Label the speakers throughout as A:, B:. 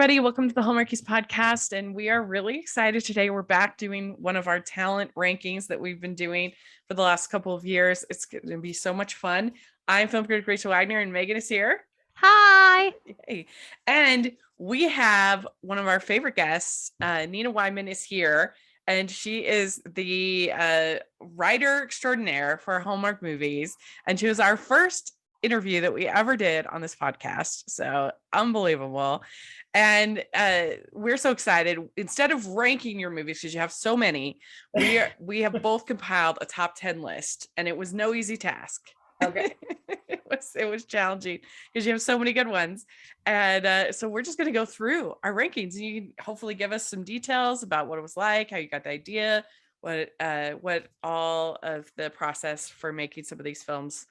A: everybody. Welcome to the Hallmarkies podcast. And we are really excited today. We're back doing one of our talent rankings that we've been doing for the last couple of years. It's going to be so much fun. I'm film critic Rachel Wagner, and Megan is here.
B: Hi.
A: Yay. And we have one of our favorite guests, Nina Weinman is here. And she is the writer extraordinaire for Hallmark movies. And she was our first interview that we ever did on this podcast. So unbelievable. And we're so excited. Instead of ranking your movies, because you have so many, we have both compiled a top 10 list, and it was no easy task.
B: Okay.
A: It was challenging because you have so many good ones. And so we're just going to go through our rankings, and you can hopefully give us some details about what it was like, how you got the idea, what all of the process for making some of these films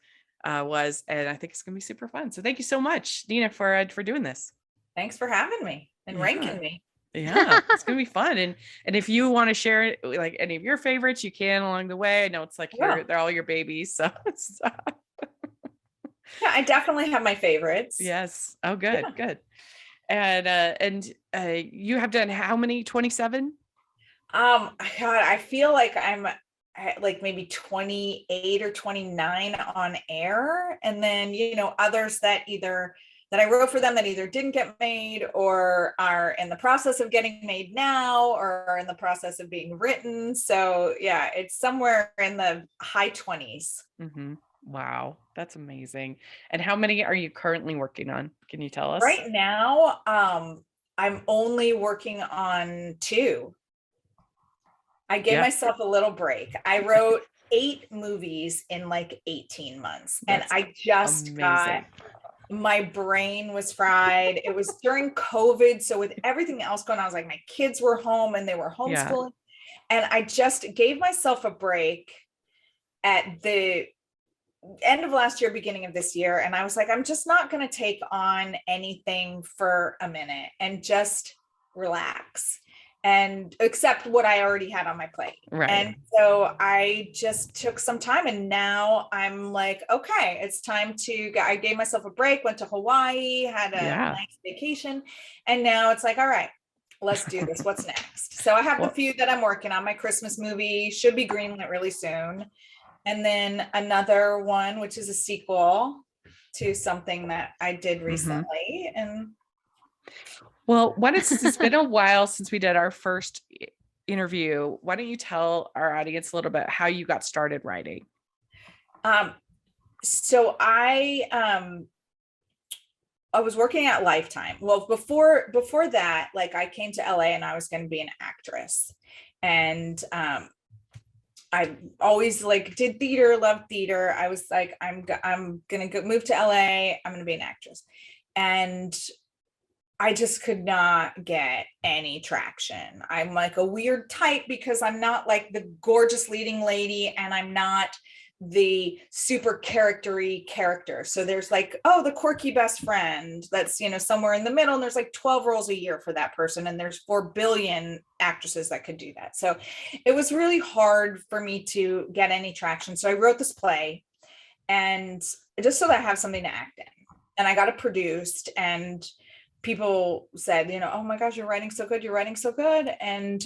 A: was. And I think it's going to be super fun. So thank you so much, Nina, for doing this.
C: Thanks for having me and ranking me.
A: Yeah, it's gonna be fun. And if you want to share like any of your favorites, you can along the way. I know it's like they're all your babies. So
C: yeah, I definitely have my favorites.
A: Yes. Oh, good, good. And you have done how many? 27?
C: God, I feel like I'm like maybe 28 or 29 on air, and then others that I wrote for them that either didn't get made or are in the process of getting made now or are in the process of being written. So yeah, it's somewhere in the high 20s.
A: Mm-hmm. Wow, that's amazing. And how many are you currently working on? Can you tell us?
C: Right now, I'm only working on 2. I gave myself a little break. I wrote 8 movies in like 18 months. That's and I just got... my brain was fried. It was during COVID. So with everything else going on, I was like, my kids were home and they were homeschooling. And I just gave myself a break at the end of last year, beginning of this year. And I was like, I'm just not going to take on anything for a minute and just relax and accept what I already had on my plate.
A: Right.
C: And so I just took some time, and now I'm like, okay, it's time I gave myself a break, went to Hawaii, had a nice vacation. And now it's like, all right, let's do this. What's next? So I have a few that I'm working on. My Christmas movie should be greenlit really soon. And then another one, which is a sequel to something that I did recently. And
A: well, it's been a while since we did our first interview. Why don't you tell our audience a little bit how you got started writing?
C: So I was working at Lifetime. Well, before that, like I came to LA and I was going to be an actress, and I always like did theater, loved theater. I was like, I'm going to move to LA. I'm going to be an actress. And I just could not get any traction. I'm like a weird type because I'm not like the gorgeous leading lady, and I'm not the super character-y character. So there's like, the quirky best friend that's, somewhere in the middle, and there's like 12 roles a year for that person. And there's 4 billion actresses that could do that. So it was really hard for me to get any traction. So I wrote this play, and just so that I have something to act in, and I got it produced, and people said, oh my gosh, you're writing so good. You're writing so good. And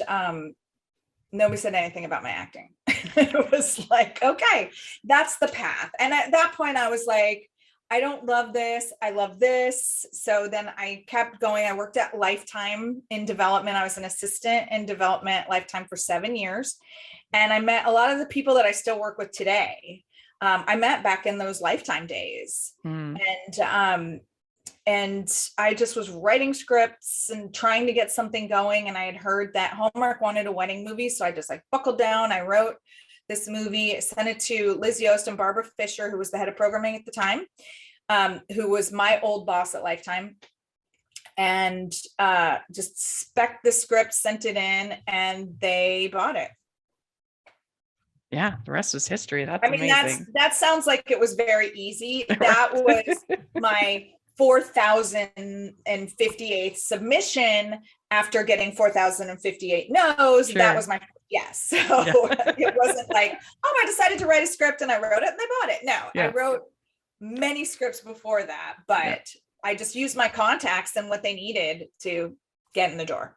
C: nobody said anything about my acting. It was like, okay, that's the path. And at that point I was like, I don't love this. I love this. So then I kept going. I worked at Lifetime in development. I was an assistant in development at Lifetime for 7 years. And I met a lot of the people that I still work with today. I met back in those Lifetime days. And I just was writing scripts and trying to get something going. And I had heard that Hallmark wanted a wedding movie. So I just like buckled down. I wrote this movie, sent it to Liz Yost and Barbara Fisher, who was the head of programming at the time, who was my old boss at Lifetime. And just spec'd the script, sent it in, and they bought it.
A: Yeah, the rest is history. That's amazing.
C: That sounds like it was very easy. That was my 4,058th submission after getting 4,058 no's. Sure. That was my yes. So it wasn't like, I decided to write a script and I wrote it and they bought it. No, I wrote many scripts before that, but I just used my contacts and what they needed to get in the door.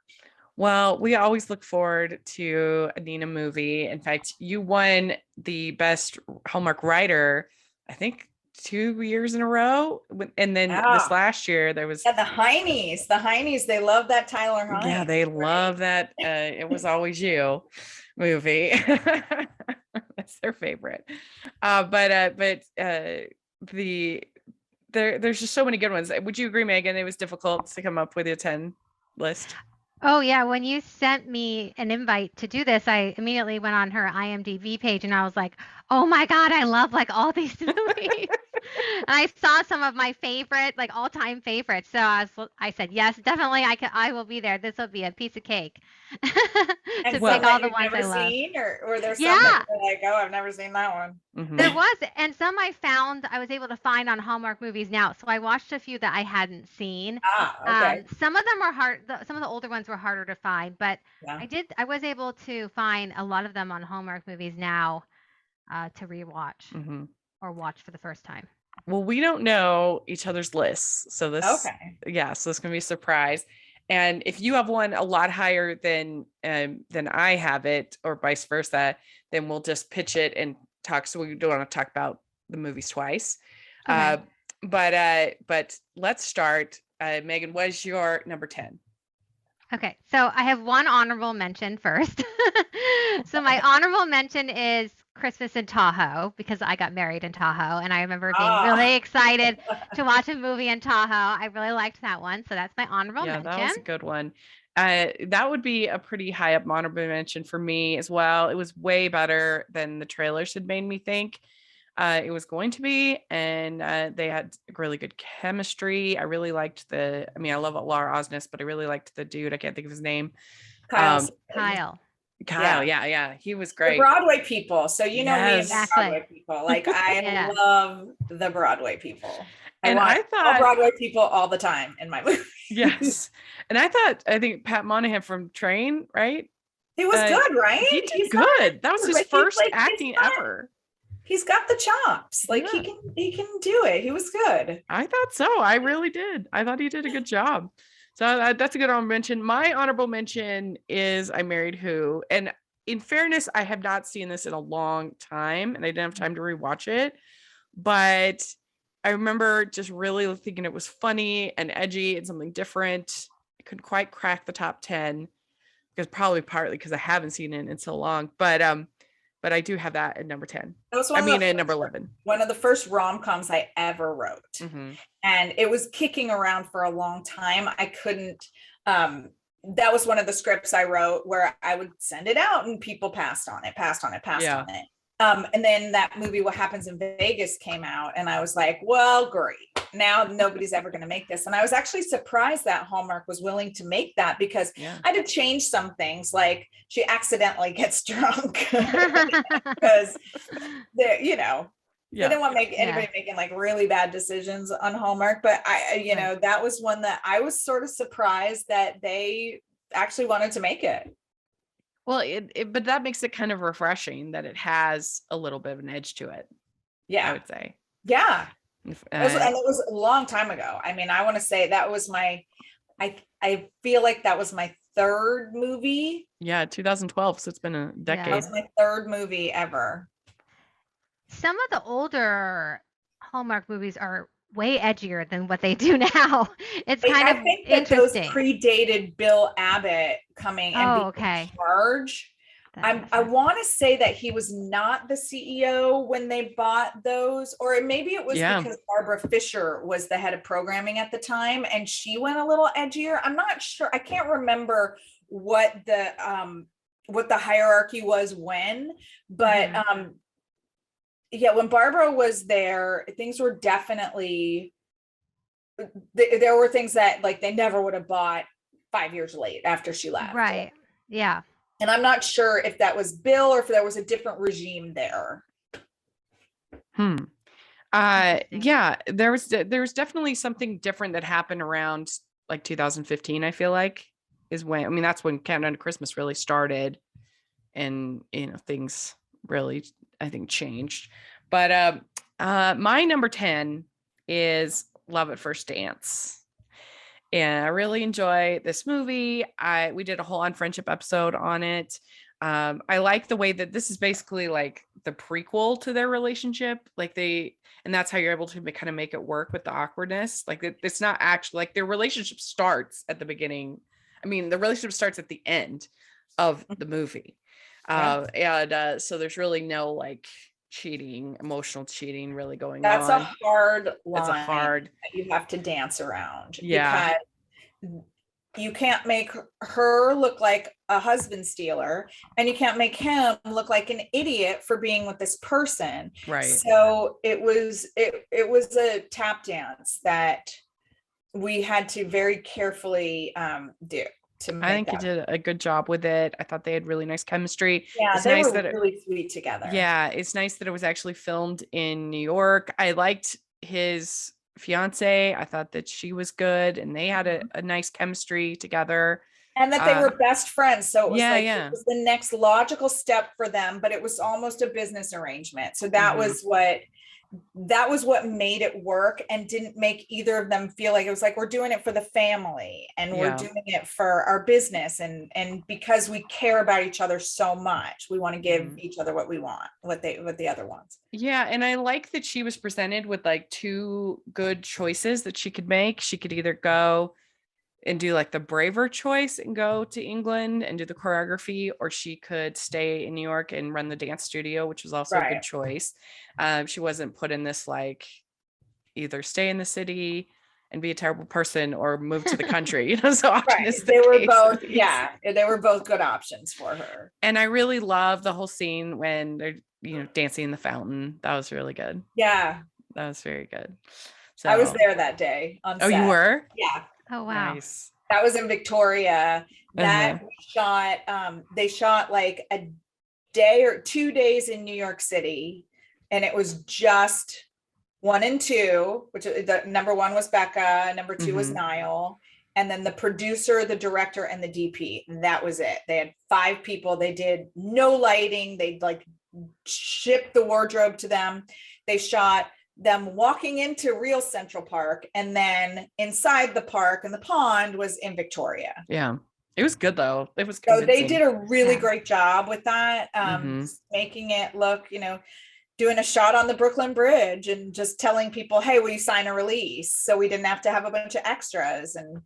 A: Well, we always look forward to a Nina movie. In fact, you won the best Hallmark writer, I think 2 years in a row. And then this
C: Yeah.
A: last year there was,
C: Yeah, the Heinies, they love that Tyler
A: yeah,
C: Hines,
A: they
C: right?
A: love that. It Was Always You movie. That's their favorite. But the there's just so many good ones. Would you agree, Megan? It was difficult to come up with a 10 list.
B: Oh yeah, when you sent me an invite to do this, I immediately went on her IMDb page and I was like, "Oh my God, I love like all these movies." And I saw some of my favorite, like all-time favorites. So I said, "Yes, definitely I will be there. This will be a piece of cake."
C: And
B: To
A: Well,
C: some
B: pick all
C: that
B: the
C: you've
B: ones I
C: never
B: love.
C: seen, or there's some that
B: Yeah,
C: you're like, oh, I've never seen that one.
B: there
A: mhm.
B: was, and some I was able to find on Hallmark Movies Now. So I watched a few that I hadn't seen.
C: Ah, okay.
B: Some of them were hard. Some of the older ones were harder to find, but
C: Yeah.
B: I was able to find a lot of them on Hallmark Movies Now to rewatch
A: Mhm.
B: or watch for the first time.
A: Well, we don't know each other's lists. So
C: Okay.
A: so this can be a surprise. And if you have one a lot higher than I have it, or vice versa, then we'll just pitch it and talk. So we don't want to talk about the movies twice.
B: Okay.
A: Uh, but let's start. Megan, what is your number 10?
B: Okay, so I have one honorable mention first. So my honorable mention is Christmas in Tahoe because I got married in Tahoe and I remember being
C: Ah,
B: really excited to watch a movie in Tahoe. I really liked that one, so that's my honorable
A: Yeah, that
B: mention.
A: was a good one. That would be a pretty high up honorable mention for me as well. It was way better than the trailers had made me think it was going to be, and they had really good chemistry. I really liked I mean, I love Laura Osnes, but I really liked the dude. I can't think of his name.
C: Kyle.
A: Um,
B: Kyle.
A: Kyle,
C: Yeah.
A: yeah, he was
C: The
A: great.
C: Broadway people. So you know me and the
A: Yes.
B: Exactly.
C: Broadway people. Like I
B: Yeah.
C: love the Broadway people. I
A: And
C: want
A: I
C: all
A: thought,
C: Broadway people all the time in my movie.
A: yes. And I think Pat Monahan from Train, right?
C: He was
A: Uh,
C: good, right?
A: he did
C: He's not,
A: good. That was his
C: but he's
A: first
C: like
A: acting ever.
C: he's got the chops. Like
A: Yeah.
C: he can do it. He was good.
A: I thought so. I really did. I thought he did a good job. So that's a good honorable mention. My honorable mention is I Married Who. And in fairness, I have not seen this in a long time and I didn't have time to rewatch it. But I remember just really thinking it was funny and edgy and something different. I couldn't quite crack the top 10 because probably partly because I haven't seen it in so long. But I do have that at number 10.
C: That was
A: I mean, at number 11.
C: one of the first rom-coms I ever wrote.
A: Mm-hmm.
C: And it was kicking around for a long time. I couldn't that was one of the scripts I wrote where I would send it out and people passed on it. And then that movie, What Happens in Vegas, came out, and I was like, well, great. Now nobody's ever going to make this. And I was actually surprised that Hallmark was willing to make that because I had to change some things. Like she accidentally gets drunk because they didn't want to make anybody making like really bad decisions on Hallmark. But that was one that I was sort of surprised that they actually wanted to make it.
A: Well, but that makes it kind of refreshing that it has a little bit of an edge to it.
C: Yeah,
A: I would say.
C: Yeah, and it was a long time ago. I mean, I want to say that was I feel like that was my third movie.
A: Yeah, 2012. So it's been a decade.
C: That was my third movie ever.
B: Some of the older Hallmark movies are way edgier than what they do now. It's kind of
C: think that
B: interesting.
C: those predated Bill Abbott coming and being in charge. I want to say that he was not the CEO when they bought those, or maybe it was because Barbara Fisher was the head of programming at the time and she went a little edgier. I'm not sure. I can't remember what the hierarchy was when, but when Barbara was there, things were definitely, there were things that like they never would have bought 5 years late after she left.
B: Right. Yeah.
C: And I'm not sure if that was Bill or if there was a different regime there.
A: Yeah, there was definitely something different that happened around like 2015, I feel like is when, I mean, that's when Countdown to Christmas really started and, things really, I think, changed. But my number 10 is love at first dance. And I really enjoy this movie. We did a whole on friendship episode on it. I like the way that this is basically like the prequel to their relationship. And that's how you're able to kind of make it work with the awkwardness. Like it's not actually like their relationship starts at the beginning. I mean, the relationship starts at the end of the movie. So there's really no like cheating, emotional cheating really going
C: That's
A: on.
C: a hard line.
A: It's a hard
C: that you have to dance around.
A: Yeah.
C: Because you can't make her look like a husband stealer, and you can't make him look like an idiot for being with this person.
A: Right.
C: So it was a tap dance that we had to very carefully do.
A: I think you did a good job with it. I thought they had really nice chemistry.
C: Yeah, they were really sweet together.
A: Yeah, it's nice that it was actually filmed in New York. I liked his fiance. I thought that she was good, and they had a nice chemistry together.
C: And that they were best friends. So it was it was the next logical step for them, but it was almost a business arrangement. So that was what made it work, and didn't make either of them feel like it was like, we're doing it for the family, and we're doing it for our business, and because we care about each other so much, we want to give each other what we want, what the other wants.
A: Yeah, and I like that she was presented with like two good choices that she could make. She could either go and do like the braver choice and go to England and do the choreography, or she could stay in New York and run the dance studio, which was also a good choice. She wasn't put in this like either stay in the city and be a terrible person or move to the country. So often
C: they were both, they were both good options for her.
A: And I really love the whole scene when they're, dancing in the fountain. That was really good.
C: Yeah.
A: That was very good. So
C: I was there that day on set.
A: Oh, you were?
C: Yeah.
B: Oh, wow.
A: Nice.
C: That was in Victoria. That they shot like a day or 2 days in New York City, and it was just 1 and 2, which the number 1 was Becca, number 2 was Niall, and then the producer, the director, and the DP. That was it. They had 5 people. They did no lighting. They like shipped the wardrobe to them. They shot them walking into real Central Park, and then inside the park, and the pond was in Victoria.
A: Yeah, it was good though. It was
C: convincing. So they did a really great job with that, making it look, doing a shot on the Brooklyn Bridge and just telling people, hey, will you sign a release? So we didn't have to have a bunch of extras, and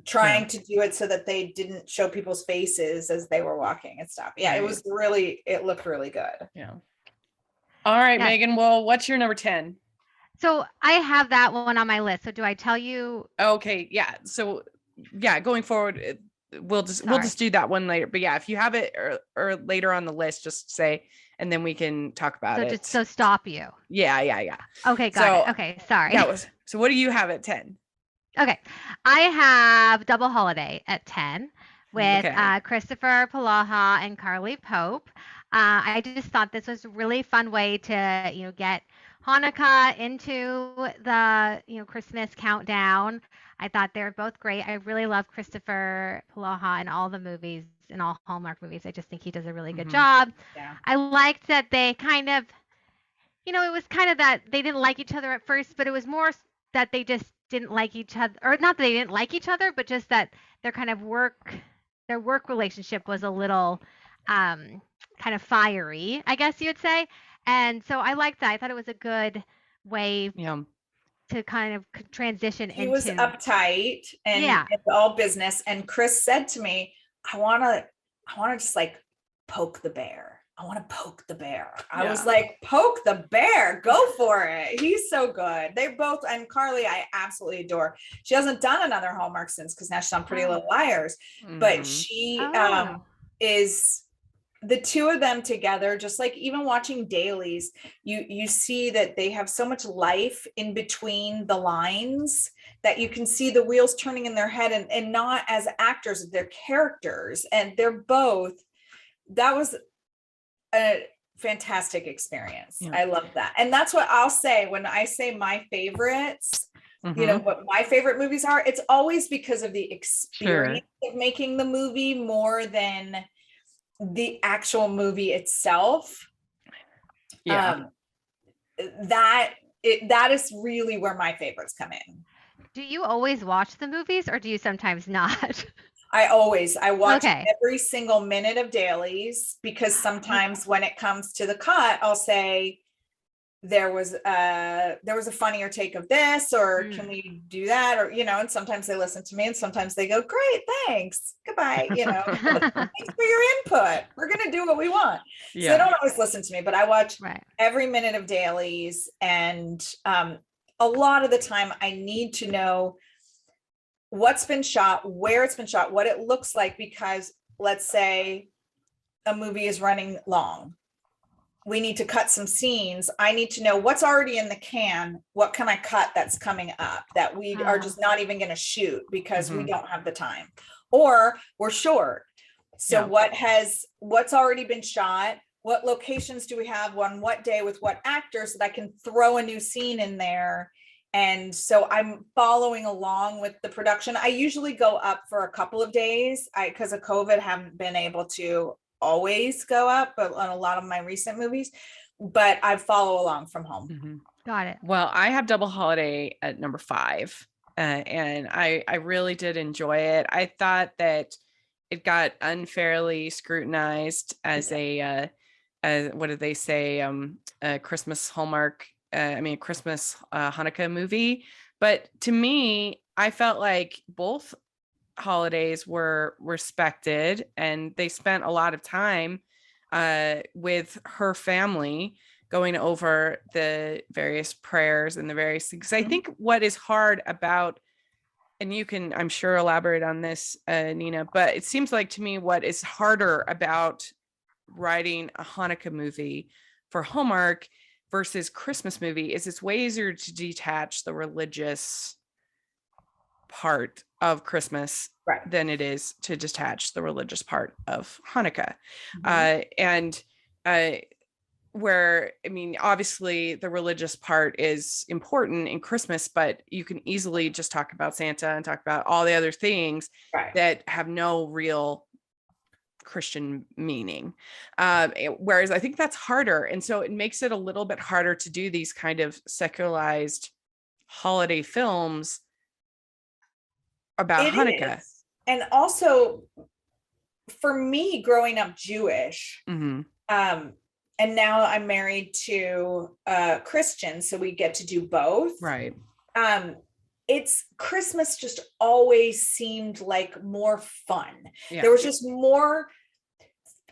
C: trying to do it so that they didn't show people's faces as they were walking and stuff. Yeah, it looked really good.
A: Yeah. All right, Megan. Well, what's your number 10?
B: So I have that one on my list. So do I tell you?
A: Okay. Yeah. So going forward, we'll just do that one later. But yeah, if you have it or later on the list, just say, and then we can talk about it.
B: So stop you.
A: Yeah.
B: Okay. Got it. Okay. Sorry.
A: So what do you have at 10?
B: Okay. I have Double Holiday at 10 with Christopher Polaha and Carly Pope. I just thought this was a really fun way to, get Hanukkah into the, Christmas countdown. I thought they were both great. I really love Christopher Polaha in all the movies, in all Hallmark movies. I just think he does a really good job.
C: Yeah.
B: I liked that they kind of, it was kind of that they didn't like each other at first, but it was more that they just didn't like each other, or not that they didn't like each other, but just that their kind of work relationship was a little kind of fiery, I guess you would say. And so I liked that. I thought it was a good way to kind of transition into.
C: He was uptight and it's all business. And Chris said to me, I want to just like poke the bear. I want to poke the bear. I was like, poke the bear, go for it. He's so good. They both, and Carly, I absolutely adore. She hasn't done another Hallmark since, because now she's on Pretty Little Liars, but she is, the two of them together, just like even watching dailies, you see that they have so much life in between the lines that you can see the wheels turning in their head, and not as actors, they're characters. And they're both, that was a fantastic experience. I love that. And that's what I'll say when I say my favorites, what my favorite movies are, it's always because of the experience of making the movie more than the actual movie itself. That that is really where my favorites come in.
B: Do you always watch the movies or do you sometimes not?
C: I watch
B: Okay.
C: every single minute of dailies, because sometimes when it comes to the cut, I'll say there was a funnier take of this, or can we do that, or and sometimes they listen to me and sometimes they go, great, thanks, goodbye, thanks for your input, we're gonna do what we want. So they don't always listen to me, but I watch every minute of dailies, and a lot of the time I need to know what's been shot, where it's been shot, what it looks like, because let's say a movie is running long, we need to cut some scenes. I need to know what's already in the can. What can I cut that's coming up that we are just not even going to shoot because we don't have the time, or we're short. So what's already been shot? What locations do we have on what day with what actors, that I can throw a new scene in there? And so I'm following along with the production. I usually go up for a couple of days. Because of COVID, haven't been able to always go up, but on a lot of my recent movies, but I follow along from home.
B: Got it.
A: Well, I have Double Holiday at number 5, and I really did enjoy it. I thought that it got unfairly scrutinized as what did they say, a Christmas Hallmark, Christmas Hanukkah movie. But to me, I felt like both holidays were respected, and they spent a lot of time with her family going over the various prayers and the various things. I think what is hard about, and you can, I'm sure, elaborate on this, Nina, but it seems like to me what is harder about writing a Hanukkah movie for Hallmark versus Christmas movie is it's way easier to detach the religious part of Christmas than it is to detach the religious part of Hanukkah. Where, obviously the religious part is important in Christmas, but you can easily just talk about Santa and talk about all the other things that have no real Christian meaning. Whereas I think that's harder. And so it makes it a little bit harder to do these kind of secularized holiday films about Hanukkah.
C: And also for me, growing up Jewish, and now I'm married to a Christian, so we get to do both.
A: Right.
C: It's Christmas just always seemed like more fun.
A: Yeah.
C: There was just more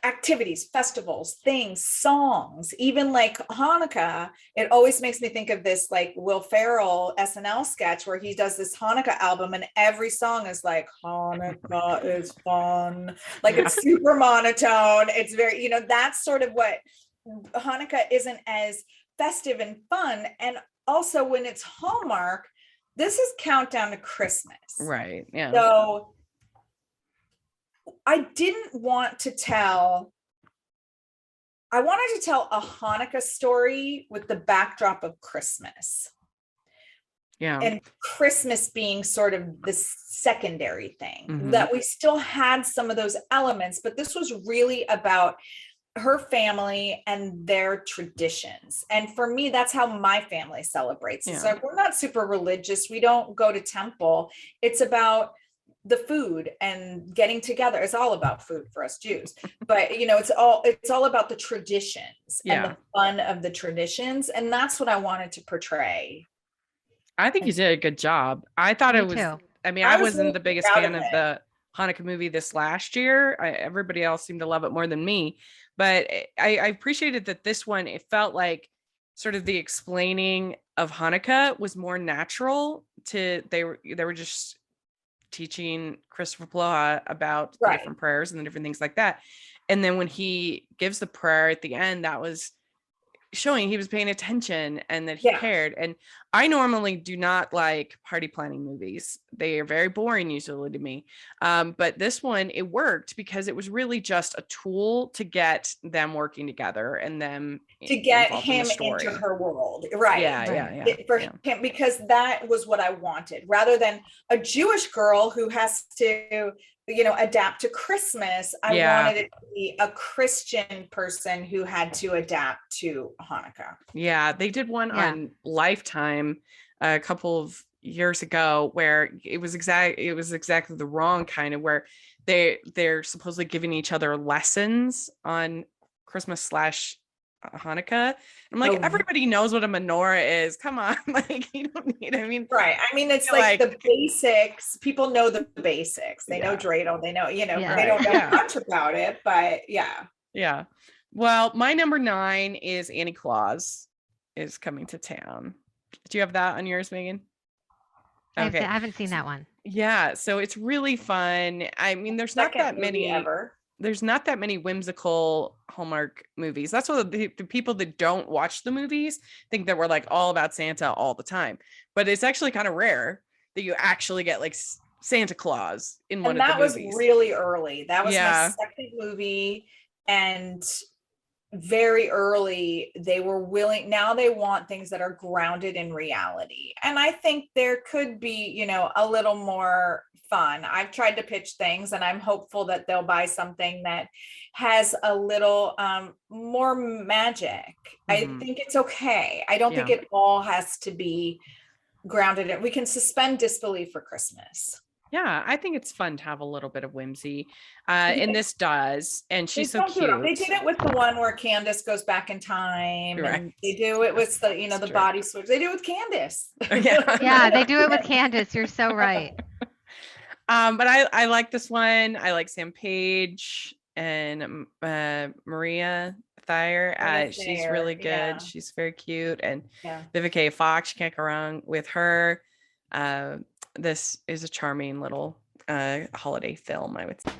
C: activities, festivals, things, songs, even like Hanukkah. It always makes me think of this like Will Ferrell SNL sketch where he does this Hanukkah album and every song is like, Hanukkah is fun. Like it's super monotone. It's very, that's sort of what Hanukkah isn't as festive and fun. And also when it's Hallmark, this is countdown to Christmas.
A: Right. Yeah.
C: So I wanted to tell a Hanukkah story with the backdrop of Christmas.
A: Yeah.
C: And Christmas being sort of the secondary thing, that we still had some of those elements, but this was really about her family and their traditions. And for me, that's how my family celebrates. Yeah. So we're not super religious. We don't go to temple. It's about the food and getting together. It's all about food for us Jews, but it's all about the traditions and the fun of the traditions. And that's what I wanted to portray.
A: I think you did a good job. I thought it was, too. I wasn't really the biggest fan of the Hanukkah movie this last year. Everybody else seemed to love it more than me, but I appreciated that this one, it felt like sort of the explaining of Hanukkah was more natural they were just teaching Christopher Ploha about the different prayers and the different things like that. And then when he gives the prayer at the end, that was showing he was paying attention and that he cared. And I normally do not like party planning movies. They are very boring usually to me. But this one, it worked because it was really just a tool to get them working together and them
C: to get
A: involved in the
C: him into
A: story.
C: her world. Right.
A: Yeah.
C: For him, because that was what I wanted, rather than a Jewish girl who has to, adapt to Christmas. I wanted it to be a Christian person who had to adapt to Hanukkah.
A: Yeah, they did one on Lifetime a couple of years ago where it was exactly the wrong kind of, where they're supposedly giving each other lessons on Christmas / Hanukkah. I'm like, everybody knows what a menorah is. Come on, like you don't need.
C: Right. It's like the basics. People know the basics. They know dreidel. They know, they don't know much about it, but yeah.
A: Yeah. Well, my number 9 is Annie Claus is Coming to Town. Do you have that on yours, Megan?
B: Okay. I haven't seen that one.
A: Yeah. So it's really fun. There's not that many ever. There's not that many whimsical Hallmark movies. That's what the people that don't watch the movies think that we're like all about Santa all the time. But it's actually kind of rare that you actually get like Santa Claus in one of the movies.
C: That was really early. That was my second movie. And very early, they were willing. Now they want things that are grounded in reality. And I think there could be, a little more fun. I've tried to pitch things and I'm hopeful that they'll buy something that has a little more magic. I think it's okay. I don't think it all has to be grounded in. We can suspend disbelief for Christmas.
A: Yeah, I think it's fun to have a little bit of whimsy. And this does. And she's so cute.
C: They did it with the one where Candace goes back in time. Right. And they do it with the, the body switch. They do it with Candace.
B: Yeah, they do it with Candace. You're so right.
A: But I like this one. I like Sam Page and Maria Thayer. She's really good. Yeah. She's very cute. And Vivica A. Fox, you can't go wrong with her. This is a charming little holiday film, I would say.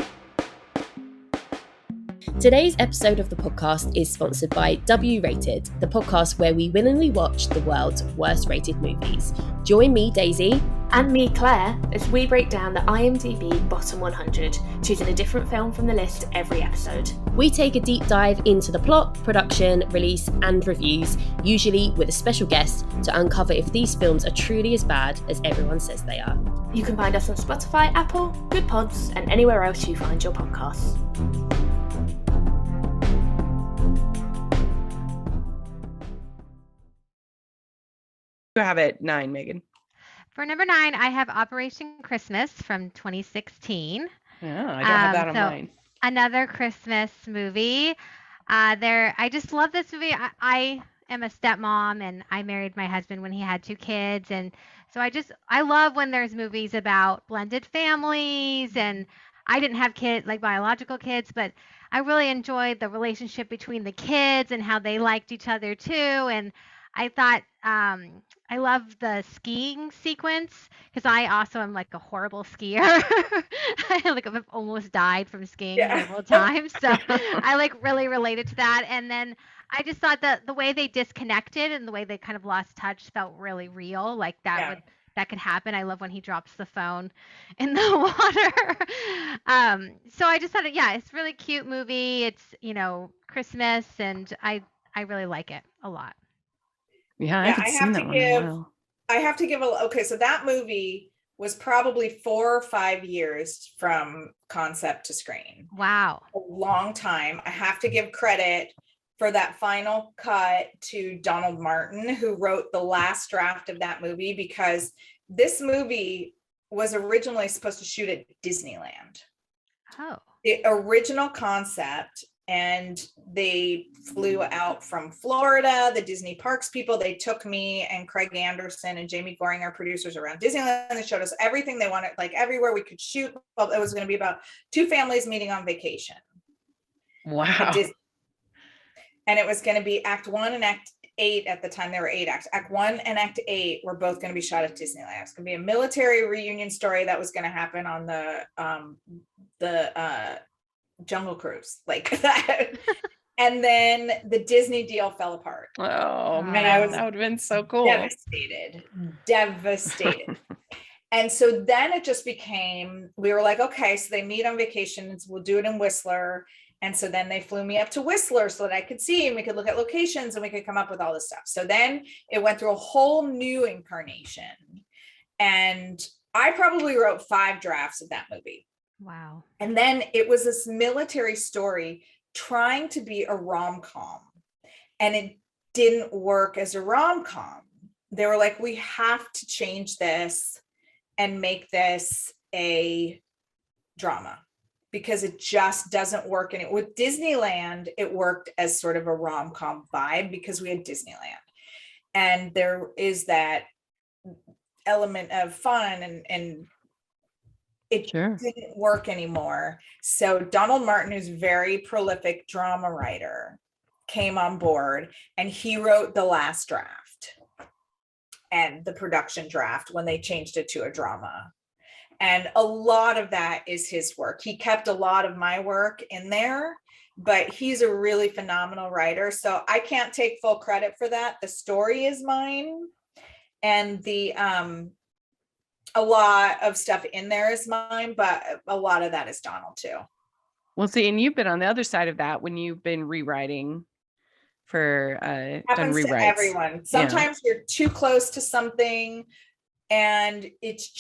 D: Today's episode of the podcast is sponsored by W Rated, the podcast where we willingly watch the world's worst rated movies. Join me, Daisy.
E: And me, Claire, as we break down the IMDb Bottom 100, choosing a different film from the list every episode.
D: We take a deep dive into the plot, production, release, and reviews, usually with a special guest, to uncover if these films are truly as bad as everyone says they are.
E: You can find us on Spotify, Apple, Good Pods, and anywhere else you find your podcasts.
A: You have it 9, Megan.
B: For number 9, I have Operation Christmas from 2016.
A: Yeah, I don't have that on mine.
B: Another Christmas movie. I just love this movie. I am a stepmom, and I married my husband when he had 2 kids, and so I love when there's movies about blended families. And I didn't have kids, like biological kids, but I really enjoyed the relationship between the kids and how they liked each other too. And I thought I love the skiing sequence because I also am like a horrible skier. I've almost died from skiing several times. So I really related to that. And then I just thought that the way they disconnected and the way they kind of lost touch felt really real. Like that could happen. I love when he drops the phone in the water. So I just thought, it's a really cute movie. It's, Christmas, and I really like it a lot.
A: Yeah, I haven't seen that one in a while.
C: I have to give so that movie was probably 4 or 5 years from concept to screen.
B: Wow.
C: A long time. I have to give credit for that final cut to Donald Martin, who wrote the last draft of that movie, because this movie was originally supposed to shoot at Disneyland.
B: Oh.
C: The original concept. And they flew out from Florida, the Disney parks people. They took me and Craig Anderson and Jamie Goring, our producers, around Disneyland. They showed us everything they wanted, like everywhere we could shoot. Well, it was going to be about 2 families meeting on vacation.
A: Wow.
C: And it was going to be Act 1 and Act 8 at the time. There were 8 acts. Act 1 and Act 8 were both going to be shot at Disneyland. It's going to be a military reunion story that was going to happen on the Jungle Cruise, like that. And then the Disney deal fell apart.
A: Oh
B: And
A: man,
C: I was
A: that would have been so cool.
C: Devastated. And so then it just became, we were like, okay, so they meet on vacations, we'll do it in Whistler. And so then they flew me up to Whistler so that I could see and we could look at locations and we could come up with all this stuff. So then it went through a whole new incarnation. And I probably wrote 5 drafts of that movie.
B: Wow.
C: And then it was this military story trying to be a rom-com. And it didn't work as a rom-com. They were like, we have to change this and make this a drama because it just doesn't work. And with Disneyland, it worked as sort of a rom-com vibe because we had Disneyland. And there is that element of fun and it didn't work anymore. So Donald Martin, who's a very prolific drama writer, came on board and he wrote the last draft and the production draft when they changed it to a drama. And a lot of that is his work. He kept a lot of my work in there, but he's a really phenomenal writer. So I can't take full credit for that. The story is mine. And the a lot of stuff in there is mine, but a lot of that is Donald too.
A: Well, see, and you've been on the other side of that when you've been rewriting for done
C: Happens to
A: rewrites.
C: everyone. Sometimes you're too close to something and it's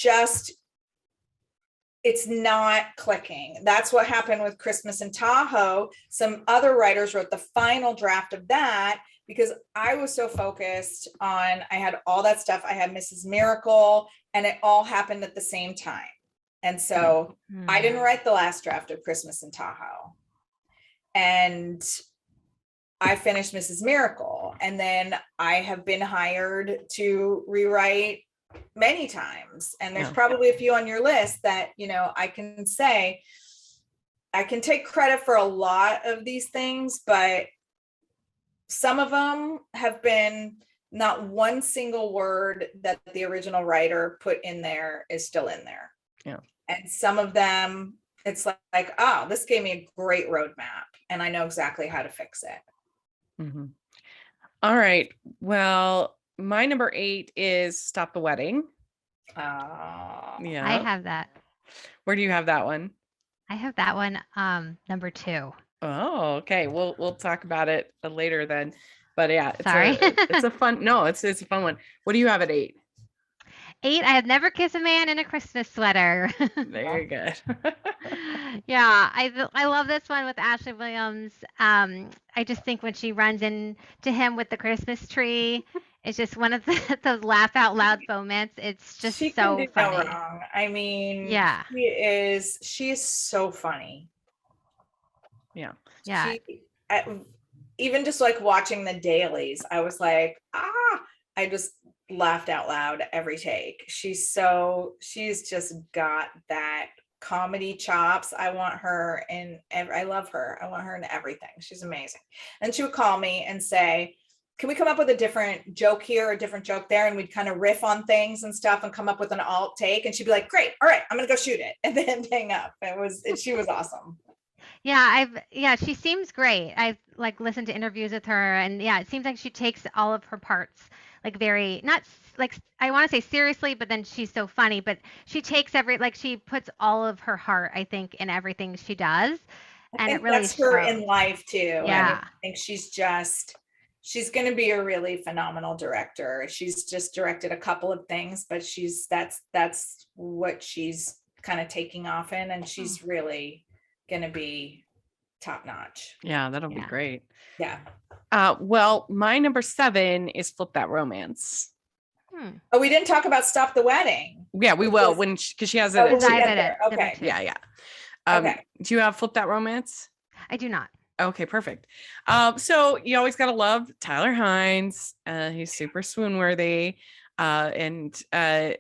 C: not clicking. That's what happened with Christmas in Tahoe. Some other writers wrote the final draft of that because I was so focused on, I had all that stuff. I had Mrs. Miracle and it all happened at the same time. And so I didn't write the last draft of Christmas in Tahoe. And I finished Mrs. Miracle. And then I have been hired to rewrite many times. And there's probably a few on your list that, you know, I can say, I can take credit for a lot of these things, but some of them have been not one single word that the original writer put in there is still in there.
A: Yeah. And
C: some of them, it's like, oh, this gave me a great roadmap and I know exactly how to fix it.
A: Mm-hmm. All right. Well, my number 8 is Stop the Wedding.
C: Yeah.
B: I have that.
A: Where do you have that one?
B: I have that one number 2.
A: Oh, okay. We'll talk about it later then. But yeah,
B: Sorry.
A: it's a fun. No, it's a fun one. What do you have at 8?
B: 8, I have never kissed a man in a Christmas sweater.
A: Very good.
B: Yeah, I love this one with Ashley Williams. I just think when she runs into him with the Christmas tree, it's just one of those laugh out loud moments. It's just
C: She
B: so
C: can do
B: funny.
C: no wrong. I mean,
B: Yeah.
C: she is so funny.
A: Yeah.
B: Yeah.
C: Even just like watching the dailies, I was like, I just laughed out loud every take. She's just got that comedy chops. I want her I love her. I want her in everything. She's amazing. And she would call me and say, can we come up with a different joke here, a different joke there? And we'd kind of riff on things and stuff and come up with an alt take. And she'd be like, great. All right, I'm going to go shoot it. And then hang up. She was awesome.
B: Yeah, she seems great. I've like listened to interviews with her and yeah, it seems like she takes all of her parts like very, not like, I want to say seriously, but then she's so funny, but she takes she puts all of her heart, I think, in everything she does. And it really
C: that's her in life too.
B: Yeah.
C: I think she's going to be a really phenomenal director. She's just directed a couple of things, but that's what she's kind of taking off in. And she's really going to be top notch.
A: Yeah, that'll be great.
C: Yeah.
A: Well, my number 7 is Flip That Romance.
C: Oh, we didn't talk about Stop the Wedding.
A: Yeah, we will because she has it.
C: Okay.
A: Yeah.
C: Okay.
A: Do you have Flip That Romance?
B: I do not.
A: Okay, perfect. So you always gotta love Tyler Hynes. He's super swoon-worthy. And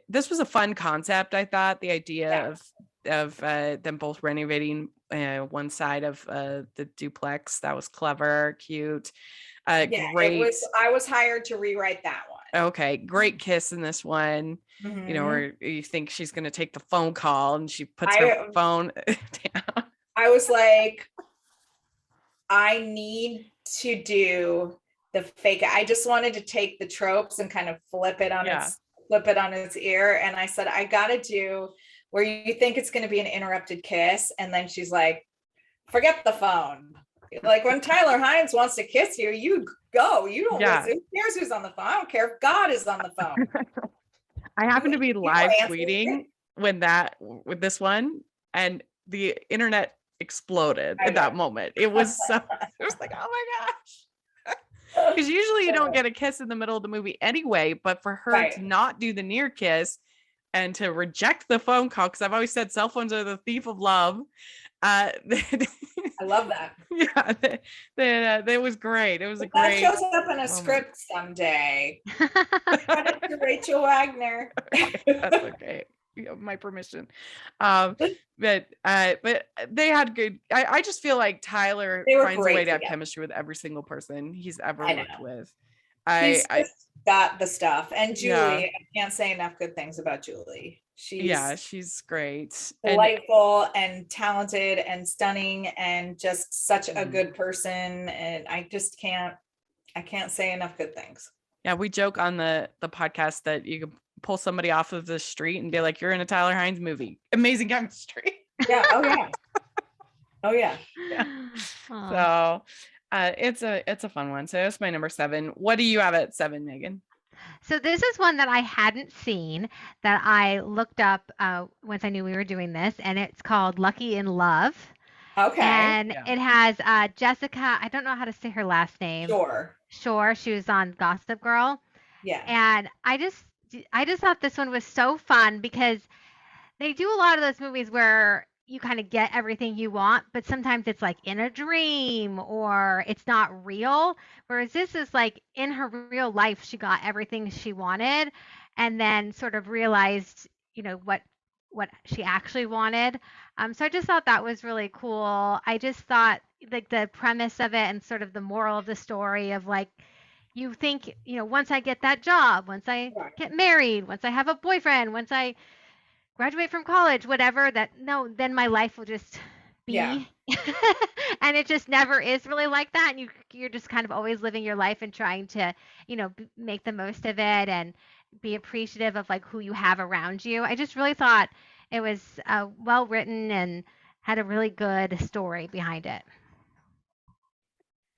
A: this was a fun concept, I thought. The idea of them both renovating one side of the duplex. That was clever, cute. Great.
C: I was hired to rewrite that one.
A: Okay, great kiss in this one.
C: Mm-hmm.
A: You know, where you think she's gonna take the phone call and she puts her phone down.
C: I was like, I need to do the fake. I just wanted to take the tropes and kind of flip it on its ear. And I said, I got to do where you think it's going to be an interrupted kiss. And then she's like, forget the phone. Like when Tyler Hines wants to kiss you, you go. You don't listen. Who cares who's on the phone? I don't care if God is on the phone.
A: I happen to be live tweeting with this one, and the internet exploded at that moment. It was like, oh my gosh. Because usually you don't get a kiss in the middle of the movie anyway, but for her to not do the near kiss and to reject the phone call, because I've always said cell phones are the thief of love. I
C: love that.
A: Yeah, that was great. It was a great.
C: That shows up in a script someday. Credit to Rachel Wagner.
A: That's okay. You have my permission. But they had good. I just feel like Tyler finds a way to have chemistry with every single person he's ever worked with. He's
C: got the stuff. And Julie, I can't say enough good things about Julie.
A: She's great,
C: delightful and talented and stunning and just such a good person. And I can't say enough good things.
A: Yeah, we joke on the podcast that you can pull somebody off of the street and be like, you're in a Tyler Hines movie. Amazing chemistry.
C: Yeah. Oh yeah.
A: So it's a fun one. So that's my number 7. What do you have at 7, Megan?
B: So this is one that I hadn't seen that I looked up once I knew we were doing this, and it's called Lucky in Love.
C: Okay.
B: And it has Jessica, I don't know how to say her last name. Sure. She was on Gossip Girl.
C: Yeah.
B: And I just thought this one was so fun because they do a lot of those movies where you kind of get everything you want, but sometimes it's like in a dream or it's not real. Whereas this is like in her real life, she got everything she wanted and then sort of realized, what she actually wanted. So I just thought that was really cool. I just thought like the premise of it and sort of the moral of the story of like, you think, once I get that job, once I get married, once I have a boyfriend, once I graduate from college, whatever, then my life will just be. And it just never is really like that. And you're just kind of always living your life and trying to, make the most of it and be appreciative of like who you have around you. I just really thought it was well written and had a really good story behind it.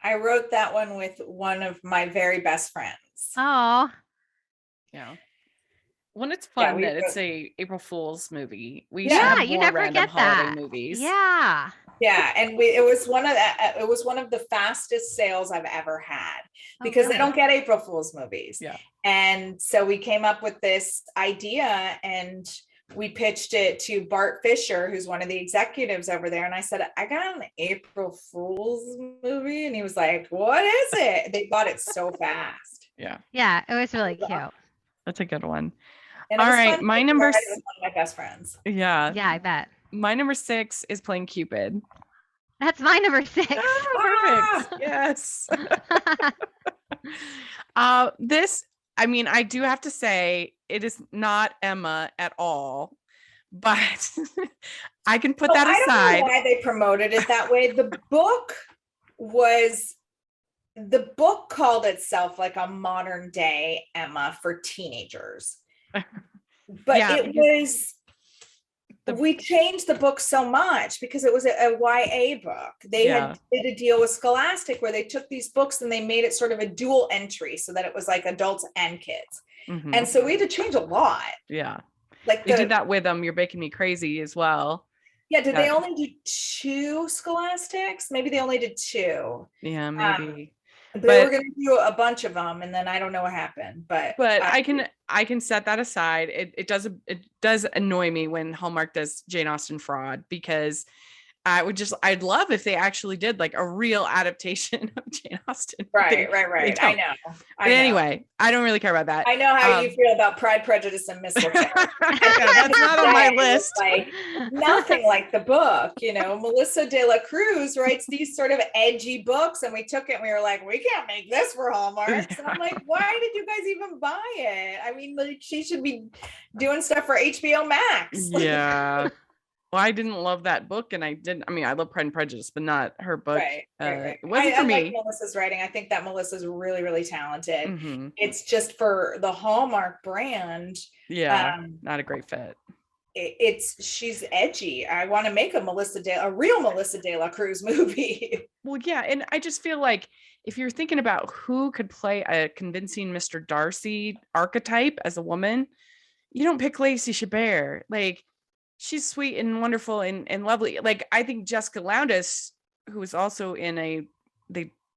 C: I wrote that one with one of my very best friends.
B: Oh.
A: Yeah. When it's fun that it's a April Fool's movie. We
B: you never get that.
A: Movies.
B: Yeah.
C: Yeah, and it was one of the fastest sales I've ever had because they don't get April Fool's movies.
A: Yeah.
C: And so we came up with this idea and we pitched it to Bart Fisher, who's one of the executives over there. And I said, I got an April Fool's movie. And he was like, what is it? They bought it so fast.
A: Yeah.
B: Yeah, it was really cute.
A: That's a good one.
C: And
A: all right, my number 6.
C: One of my best friends.
A: Yeah.
B: Yeah, I bet. My
A: number 6 is Playing Cupid.
B: That's my number 6.
A: Oh, perfect. Yes. I do have to say it is not Emma at all, but I can put that aside.
C: I don't know why they promoted it that way. The book called itself like a modern day Emma for teenagers. But we changed the book so much because it was a YA book. They did a deal with Scholastic where they took these books and they made it sort of a dual entry so that it was like adults and kids. Mm-hmm. And so we had to change a lot.
A: Yeah. Like we did that with You're Making Me Crazy as well.
C: Yeah. Did they only do 2 Scholastics? Maybe they only did 2.
A: Yeah, maybe.
C: But they were going to do a bunch of them, and then I don't know what happened. But
A: I can set that aside. It does annoy me when Hallmark does Jane Austen fraud because I'd love if they actually did like a real adaptation of Jane Austen.
C: Right. I know.
A: Anyway, I don't really care about that.
C: I know how you feel about Pride, Prejudice, and Mistletoe.
A: That's not on my list.
C: Like nothing like the book. Melissa de la Cruz writes these sort of edgy books, and we took it and we were like, we can't make this for Hallmark. Yeah. And I'm like, why did you guys even buy it? I mean, like she should be doing stuff for HBO Max.
A: Yeah. Well, I didn't love that book, and I mean, I love Pride and Prejudice, but not her book.
C: Right.
A: It wasn't for
C: I like
A: me.
C: Melissa's writing. I think that Melissa's really, really talented.
A: Mhm.
C: It's just for the Hallmark brand.
A: Yeah, not a great fit.
C: She's edgy. I want to make a real Melissa de la Cruz movie.
A: Well, yeah, and I just feel like if you're thinking about who could play a convincing Mr. Darcy archetype as a woman, you don't pick Lacey Chabert. Like, she's sweet and wonderful and lovely. Like, I think Jessica Loudis, who is also in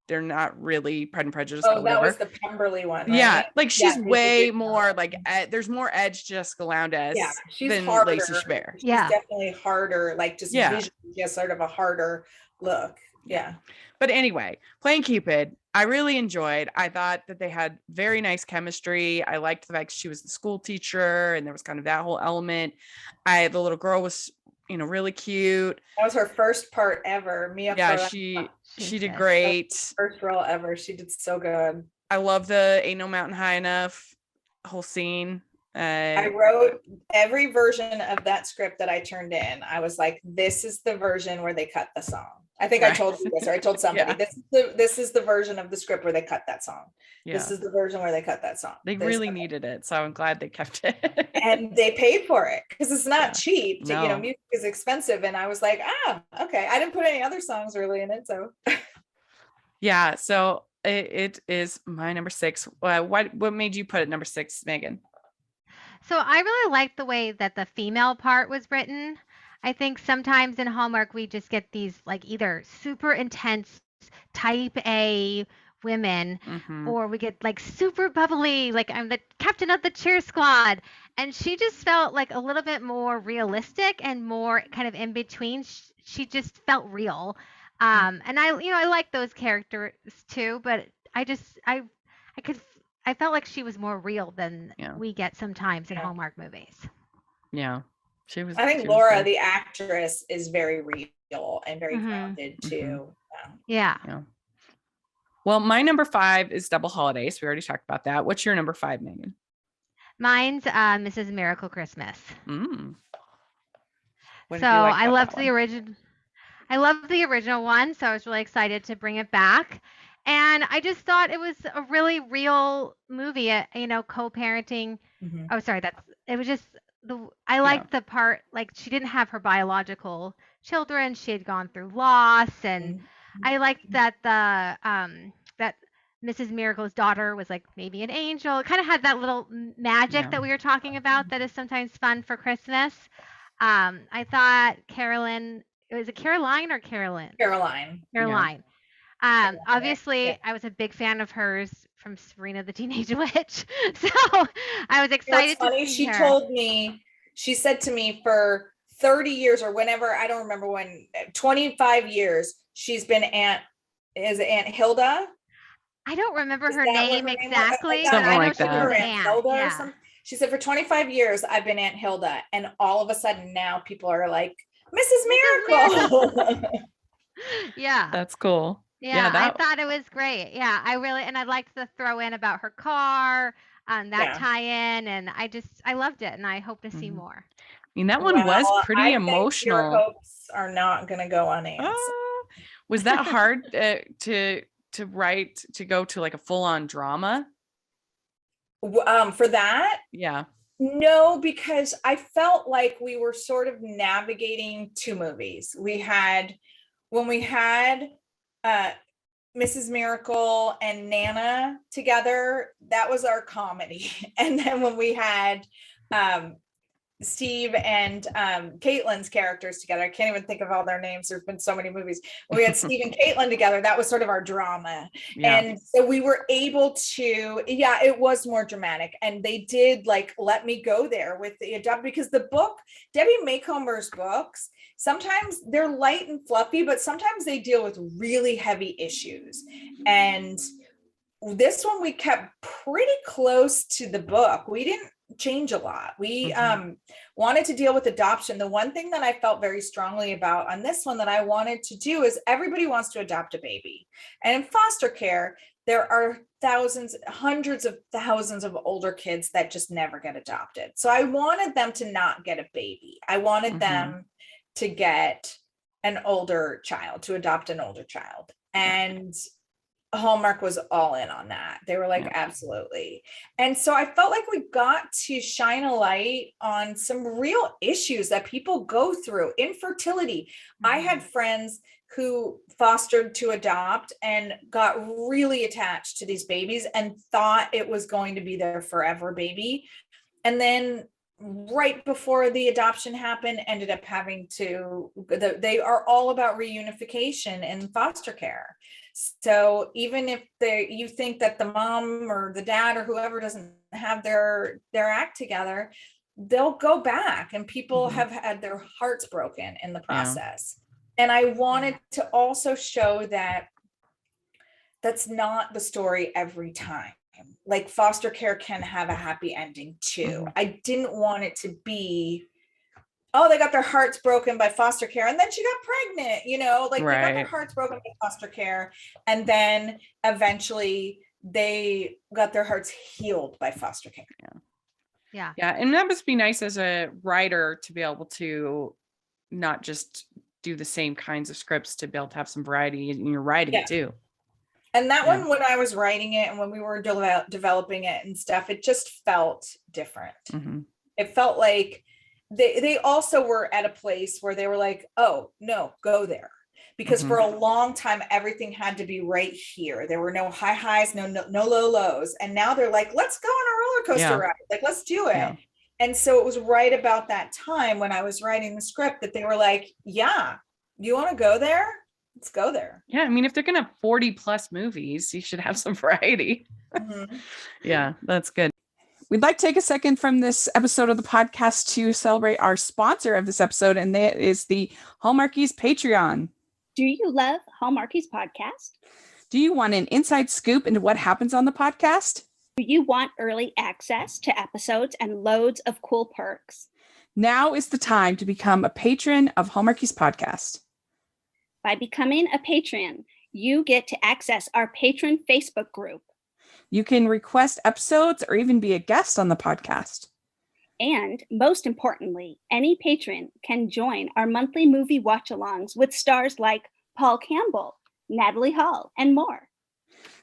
A: they're not really Pride and Prejudice.
C: Oh, that was the Pemberley one, right?
A: Yeah, like she's way
C: did
A: more like there's more edge to Jessica Loudis than
C: harder.
A: Lacey Chabert.
C: She's definitely harder, like just visually, just sort of a harder look. Yeah.
A: But anyway, playing Cupid, I really enjoyed. I thought that they had very nice chemistry. I liked the fact she was the school teacher and there was kind of that whole element. The little girl was, really cute.
C: That was her first part ever.
A: She did great.
C: First role ever. She did so good.
A: I love the Ain't No Mountain High Enough whole scene.
C: I wrote every version of that script that I turned in. I was like, this is the version where they cut the song. I think I told you this, or I told somebody, this is the version of the script where they cut that song. Yeah. This is the version where they cut that song.
A: They really needed it. So I'm glad they kept it.
C: And they paid for it because it's not cheap. Music is expensive. And I was like, okay. I didn't put any other songs really in it. So
A: yeah. So it is my number 6. What made you put it number 6, Megan?
B: So I really liked the way that the female part was written. I think sometimes in Hallmark, we just get these like either super intense type A women, or we get like super bubbly, like I'm the captain of the cheer squad. And she just felt like a little bit more realistic and more kind of in between. She just felt real. And I like those characters too, but I felt like she was more real than we get sometimes in Hallmark movies.
A: Yeah.
C: I think Laura, the actress, is very real and very grounded too.
B: Yeah.
A: Well, my number 5 is Double Holiday. So we already talked about that. What's your number 5, Megan?
B: Mine's Mrs. Miracle Christmas.
A: What
B: so I loved the original. I loved the original one, so I was really excited to bring it back. And I just thought it was a really real movie, co-parenting. Oh, sorry, it was just I liked the part, like she didn't have her biological children. She had gone through loss, and I liked that that Mrs. Miracle's daughter was like maybe an angel. It kind of had that little magic that we were talking about that is sometimes fun for Christmas. I thought Carolyn, was it Caroline or Carolyn?
C: Caroline.
B: Obviously, I was a big fan of hers from Sabrina the Teenage Witch, so I was excited.
C: It's funny. She told me, she said to me, for 30 years or whenever, I don't remember when, 25 years, she's been Aunt Hilda.
B: I don't remember her name exactly,
A: but I know
B: she was Aunt
C: Hilda or something. She said, for 25 years, I've been Aunt Hilda, and all of a sudden now people are like, Mrs. Miracle.
B: Yeah,
A: that's cool.
B: Yeah, I thought it was great. Yeah, I'd like to throw in about her car, that tie-in, and I loved it, and I hope to see more.
A: I mean, that one was pretty emotional.
C: Your hopes are not going to go unanswered.
A: Was that hard to write, to go to like a full-on drama?
C: For that?
A: Yeah.
C: No, because I felt like we were sort of navigating 2 movies. When we had Mrs. Miracle and Nana together, that was our comedy. And then when we had Steve and Caitlin's characters together, I can't even think of all their names, there's been so many movies. When we had Steve and Caitlin together, that was sort of our drama. And so we were able to, it was more dramatic, and they did like let me go there with the adopt, because the book, Debbie Macomber's books, sometimes they're light and fluffy, but sometimes they deal with really heavy issues. And this one we kept pretty close to the book. We didn't change a lot. We wanted to deal with adoption. The one thing that I felt very strongly about on this one that I wanted to do is everybody wants to adopt a baby. And in foster care, there are hundreds of thousands of older kids that just never get adopted. So I wanted them to not get a baby. I wanted them to get an older child, to adopt an older child. And Hallmark was all in on that. They were like, absolutely. And so I felt like we got to shine a light on some real issues that people go through. Infertility. I had friends who fostered to adopt and got really attached to these babies and thought it was going to be their forever baby. And then right before the adoption happened, ended up having to, they are all about reunification in foster care. So even if you think that the mom or the dad or whoever doesn't have their act together, they'll go back, and people have had their hearts broken in the process. And I wanted to also show that that's not the story every time. Like foster care can have a happy ending too. I didn't want it to be, oh, they got their hearts broken by foster care and then she got pregnant, you know, like they got their hearts broken by foster care and then eventually they got their hearts healed by foster care.
B: Yeah.
A: And that must be nice as a writer to be able to not just do the same kinds of scripts, to be able to have some variety in your writing too. And
C: that one, when I was writing it and when we were developing it and stuff, it just felt different. It felt like they also were at a place where they were like, oh no, go there. Because for a long time, everything had to be right here. There were no high highs, no low lows. And now they're like, let's go on a roller coaster ride. Like, let's do it. And so it was right about that time when I was writing the script that they were like, yeah, you want to go there? Let's go there.
A: Yeah. I mean, if they're going to have 40 plus movies, you should have some variety. Yeah, that's good. We'd like to take a second from this episode of the podcast to celebrate our sponsor of this episode, and that is the Hallmarkies Patreon.
F: Do you love Hallmarkies podcast?
A: Do you want an inside scoop into what happens on the podcast?
F: Do you want early access to episodes and loads of cool perks?
A: Now is the time to become a patron of Hallmarkies podcast.
F: By becoming a patron, you get to access our patron Facebook group.
A: You can request episodes or even be a guest on the podcast.
F: And most importantly, any patron can join our monthly movie watch-alongs with stars like Paul Campbell, Natalie Hall, and more.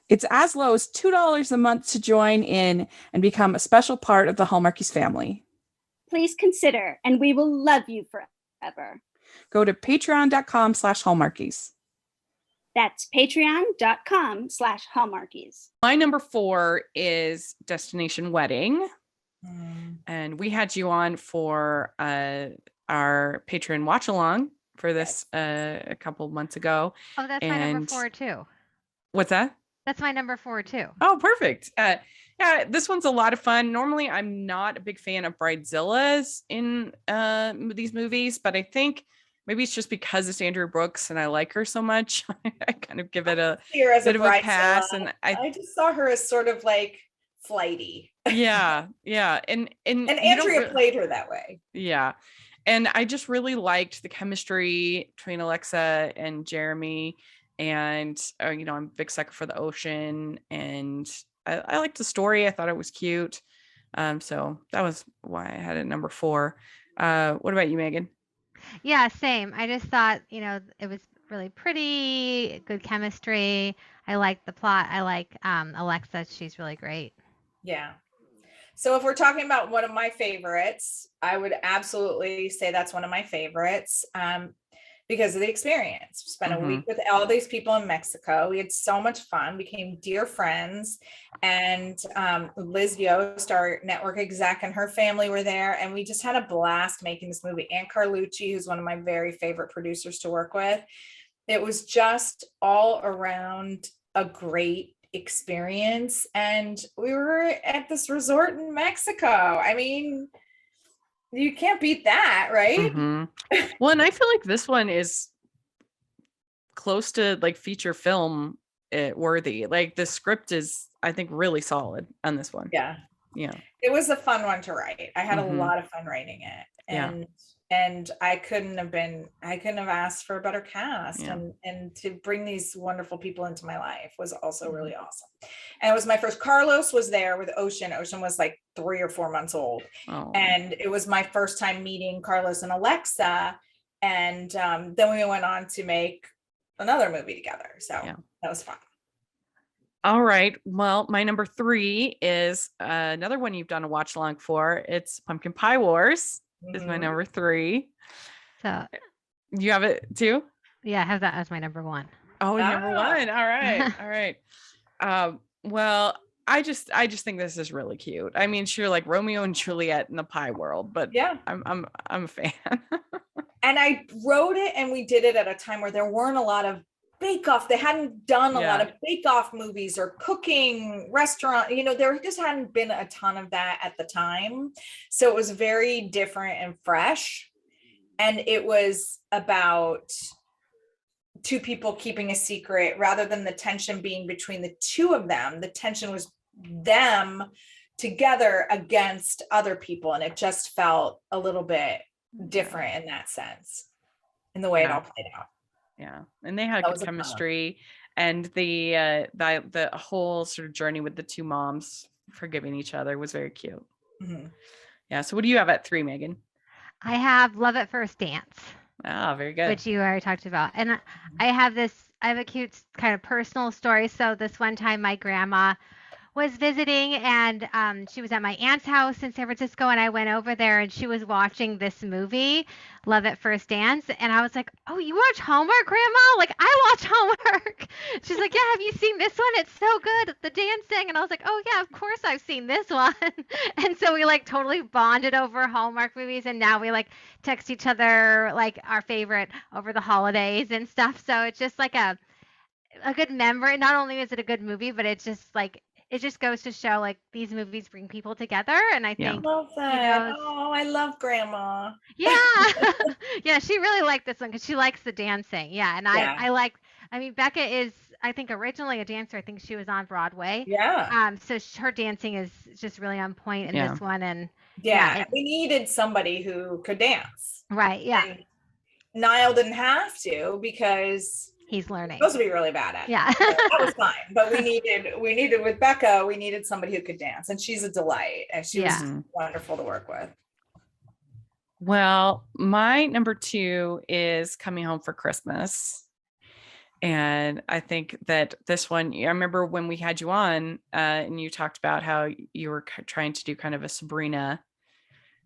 A: It's as low as $2 a month to join in and become a special part of the Hallmarkies family.
F: Please consider, and we will love you forever.
A: Go to patreon.com/Hallmarkies.
F: That's patreon.com/Hallmarkies.
A: My number 4 is Destination Wedding. And we had you on for our Patreon watch along for this a couple months ago.
B: Oh, that's my number 4 too.
A: What's that?
B: That's my number 4 too.
A: Oh, perfect. Yeah, this one's a lot of fun. Normally, I'm not a big fan of bridezillas in these movies, but I think maybe it's just because it's Andrew Brooks and I like her so much. I kind of give it a bit of a pass. And I just
C: saw her as sort of like flighty.
A: Yeah. And
C: Andrea played her that way.
A: Yeah. And I just really liked the chemistry between Alexa and Jeremy. And, I'm a big sucker for the ocean. And I liked the story. I thought it was cute. So that was why I had it number 4. What about you, Megan?
B: Yeah, same. I just thought, it was really pretty, good chemistry. I liked the plot. I like Alexa. She's really great.
C: Yeah. So if we're talking about one of my favorites, I would absolutely say that's one of my favorites because of the experience. We spent a week with all these people in Mexico. We had so much fun, became dear friends. And Liz Yost, our network exec, and her family were there. And we just had a blast making this movie. Ann Carlucci, who's one of my very favorite producers to work with. It was just all around a great experience. And we were at this resort in Mexico. I mean, you can't beat that, right?
A: Well, and I feel like this one is close to like feature film worthy. Like the script is, I think, really solid on this one.
C: Yeah. It was a fun one to write. I had a lot of fun writing it. And I couldn't have asked for a better cast. And to bring these wonderful people into my life was also really awesome. And it was my first. Carlos was there with Ocean. Ocean was like 3 or 4 months old. And it was my first time meeting Carlos and Alexa. And then we went on to make another movie together. So that was fun.
A: All right. Well, my number 3 is another one you've done a watch along for. It's Pumpkin Pie Wars is my number 3.
B: So
A: You have it too?
B: yeah, I have that as my number 1.
A: Oh, number 1. All right. All right. Well, I just think this is really cute. I mean, sure, like Romeo and Juliet in the pie world, but
C: yeah,
A: I'm a fan.
C: And I wrote it, and we did it at a time where there weren't a lot of bake-off. They hadn't done a lot of bake-off movies or cooking restaurant. There just hadn't been a ton of that at the time. So it was very different and fresh. And it was about 2 people keeping a secret rather than the tension being between the 2 of them. The tension was them together against other people. And it just felt a little bit different in that sense, in the way it all played out.
A: Yeah. And they had good chemistry, and the whole sort of journey with the 2 moms forgiving each other was very cute.
C: Mm-hmm.
A: Yeah. So what do you have at 3, Megan?
B: I have Love at First Dance.
A: Ah, very good.
B: Which you already talked about. And I have a cute kind of personal story. So this one time my grandma was visiting, and she was at my aunt's house in San Francisco, and I went over there, and she was watching this movie, Love at First Dance, and I was like, "Oh, you watch Hallmark, Grandma? Like, I watch Hallmark." She's like, "Yeah, have you seen this one? It's so good, the dancing." And I was like, "Oh yeah, of course I've seen this one." And so we like totally bonded over Hallmark movies, and now we like text each other like our favorite over the holidays and stuff. So it's just like a good memory. Not only is it a good movie, but it's just like, it just goes to show like these movies bring people together. And I think,
C: love that. I love Grandma.
B: Yeah. Yeah, she really liked this one because she likes the dancing. Yeah. And I mean, Becca is, I think, originally a dancer. I think she was on Broadway.
C: Yeah.
B: So her dancing is just really on point in this one. And
C: we needed somebody who could dance.
B: Right. Yeah.
C: And Niall didn't have to because
B: he's learning.
C: Supposed to be really bad at it.
B: Yeah.
C: So that was fine. But we needed with Becca, we needed somebody who could dance, and she's a delight, and she was wonderful to work with.
A: Well, my number 2 is Coming Home for Christmas. And I think that this one, I remember when we had you on and you talked about how you were trying to do kind of a Sabrina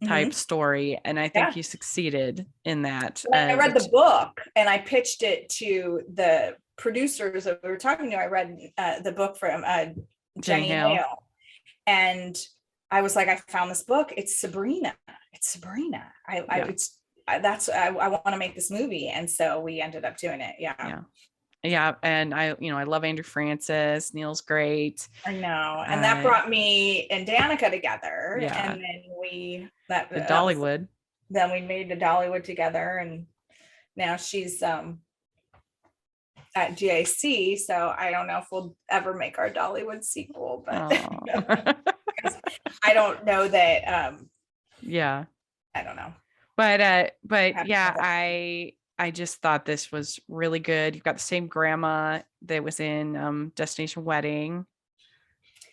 A: type story. And I think you succeeded in that.
C: I read the book and I pitched it to the producers that we were talking to. I read the book from Jenny Hale. And I was like, I found this book. It's Sabrina. I want to make this movie. And so we ended up doing it.
A: Yeah. And I love Andrew Francis. Neil's great.
C: I know. And that brought me and Danica together.
A: Yeah.
C: And then
A: the Dollywood.
C: Then we made the Dollywood together. And now she's at GAC. So I don't know if we'll ever make our Dollywood sequel, but I don't know that. I don't know.
A: But yeah, I just thought this was really good. You've got the same grandma that was in Destination Wedding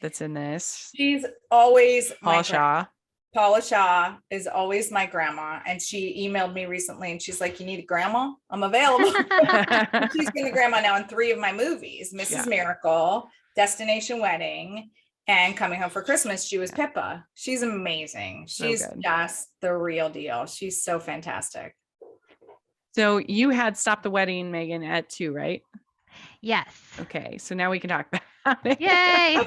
A: that's in this.
C: She's always
A: Paula Shaw.
C: Paula Shaw is always my grandma. And she emailed me recently and she's like, "You need a grandma? I'm available." She's been a grandma now in 3 of my movies, Mrs. Miracle, Destination Wedding, and Coming Home for Christmas. She was Pippa. She's amazing. She's just the real deal. She's so fantastic.
A: So you had Stop the Wedding, Megan, at 2, right?
B: Yes.
A: Okay. So now we can talk about it.
B: Yay.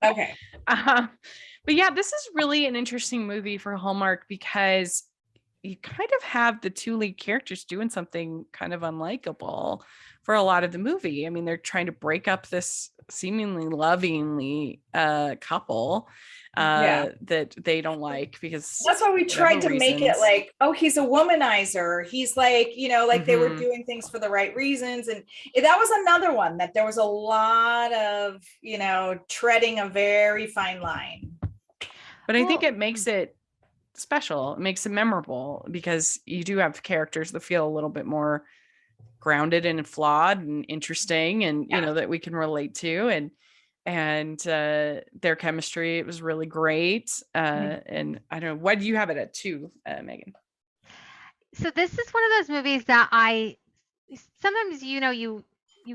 C: Okay.
A: But yeah, this is really an interesting movie for Hallmark because you kind of have the 2 lead characters doing something kind of unlikable for a lot of the movie. I mean, they're trying to break up this seemingly lovingly couple that they don't like, because
C: that's why we tried to make it like, oh, he's a womanizer. He's like, they were doing things for the right reasons. And that was another one that there was a lot of, treading a very fine line.
A: But I think it makes it special. It makes it memorable because you do have characters that feel a little bit more grounded and flawed and interesting, and that we can relate to, and their chemistry, it was really great. And I don't know, what do you have it at 2, Megan?
B: So this is one of those movies that I sometimes, you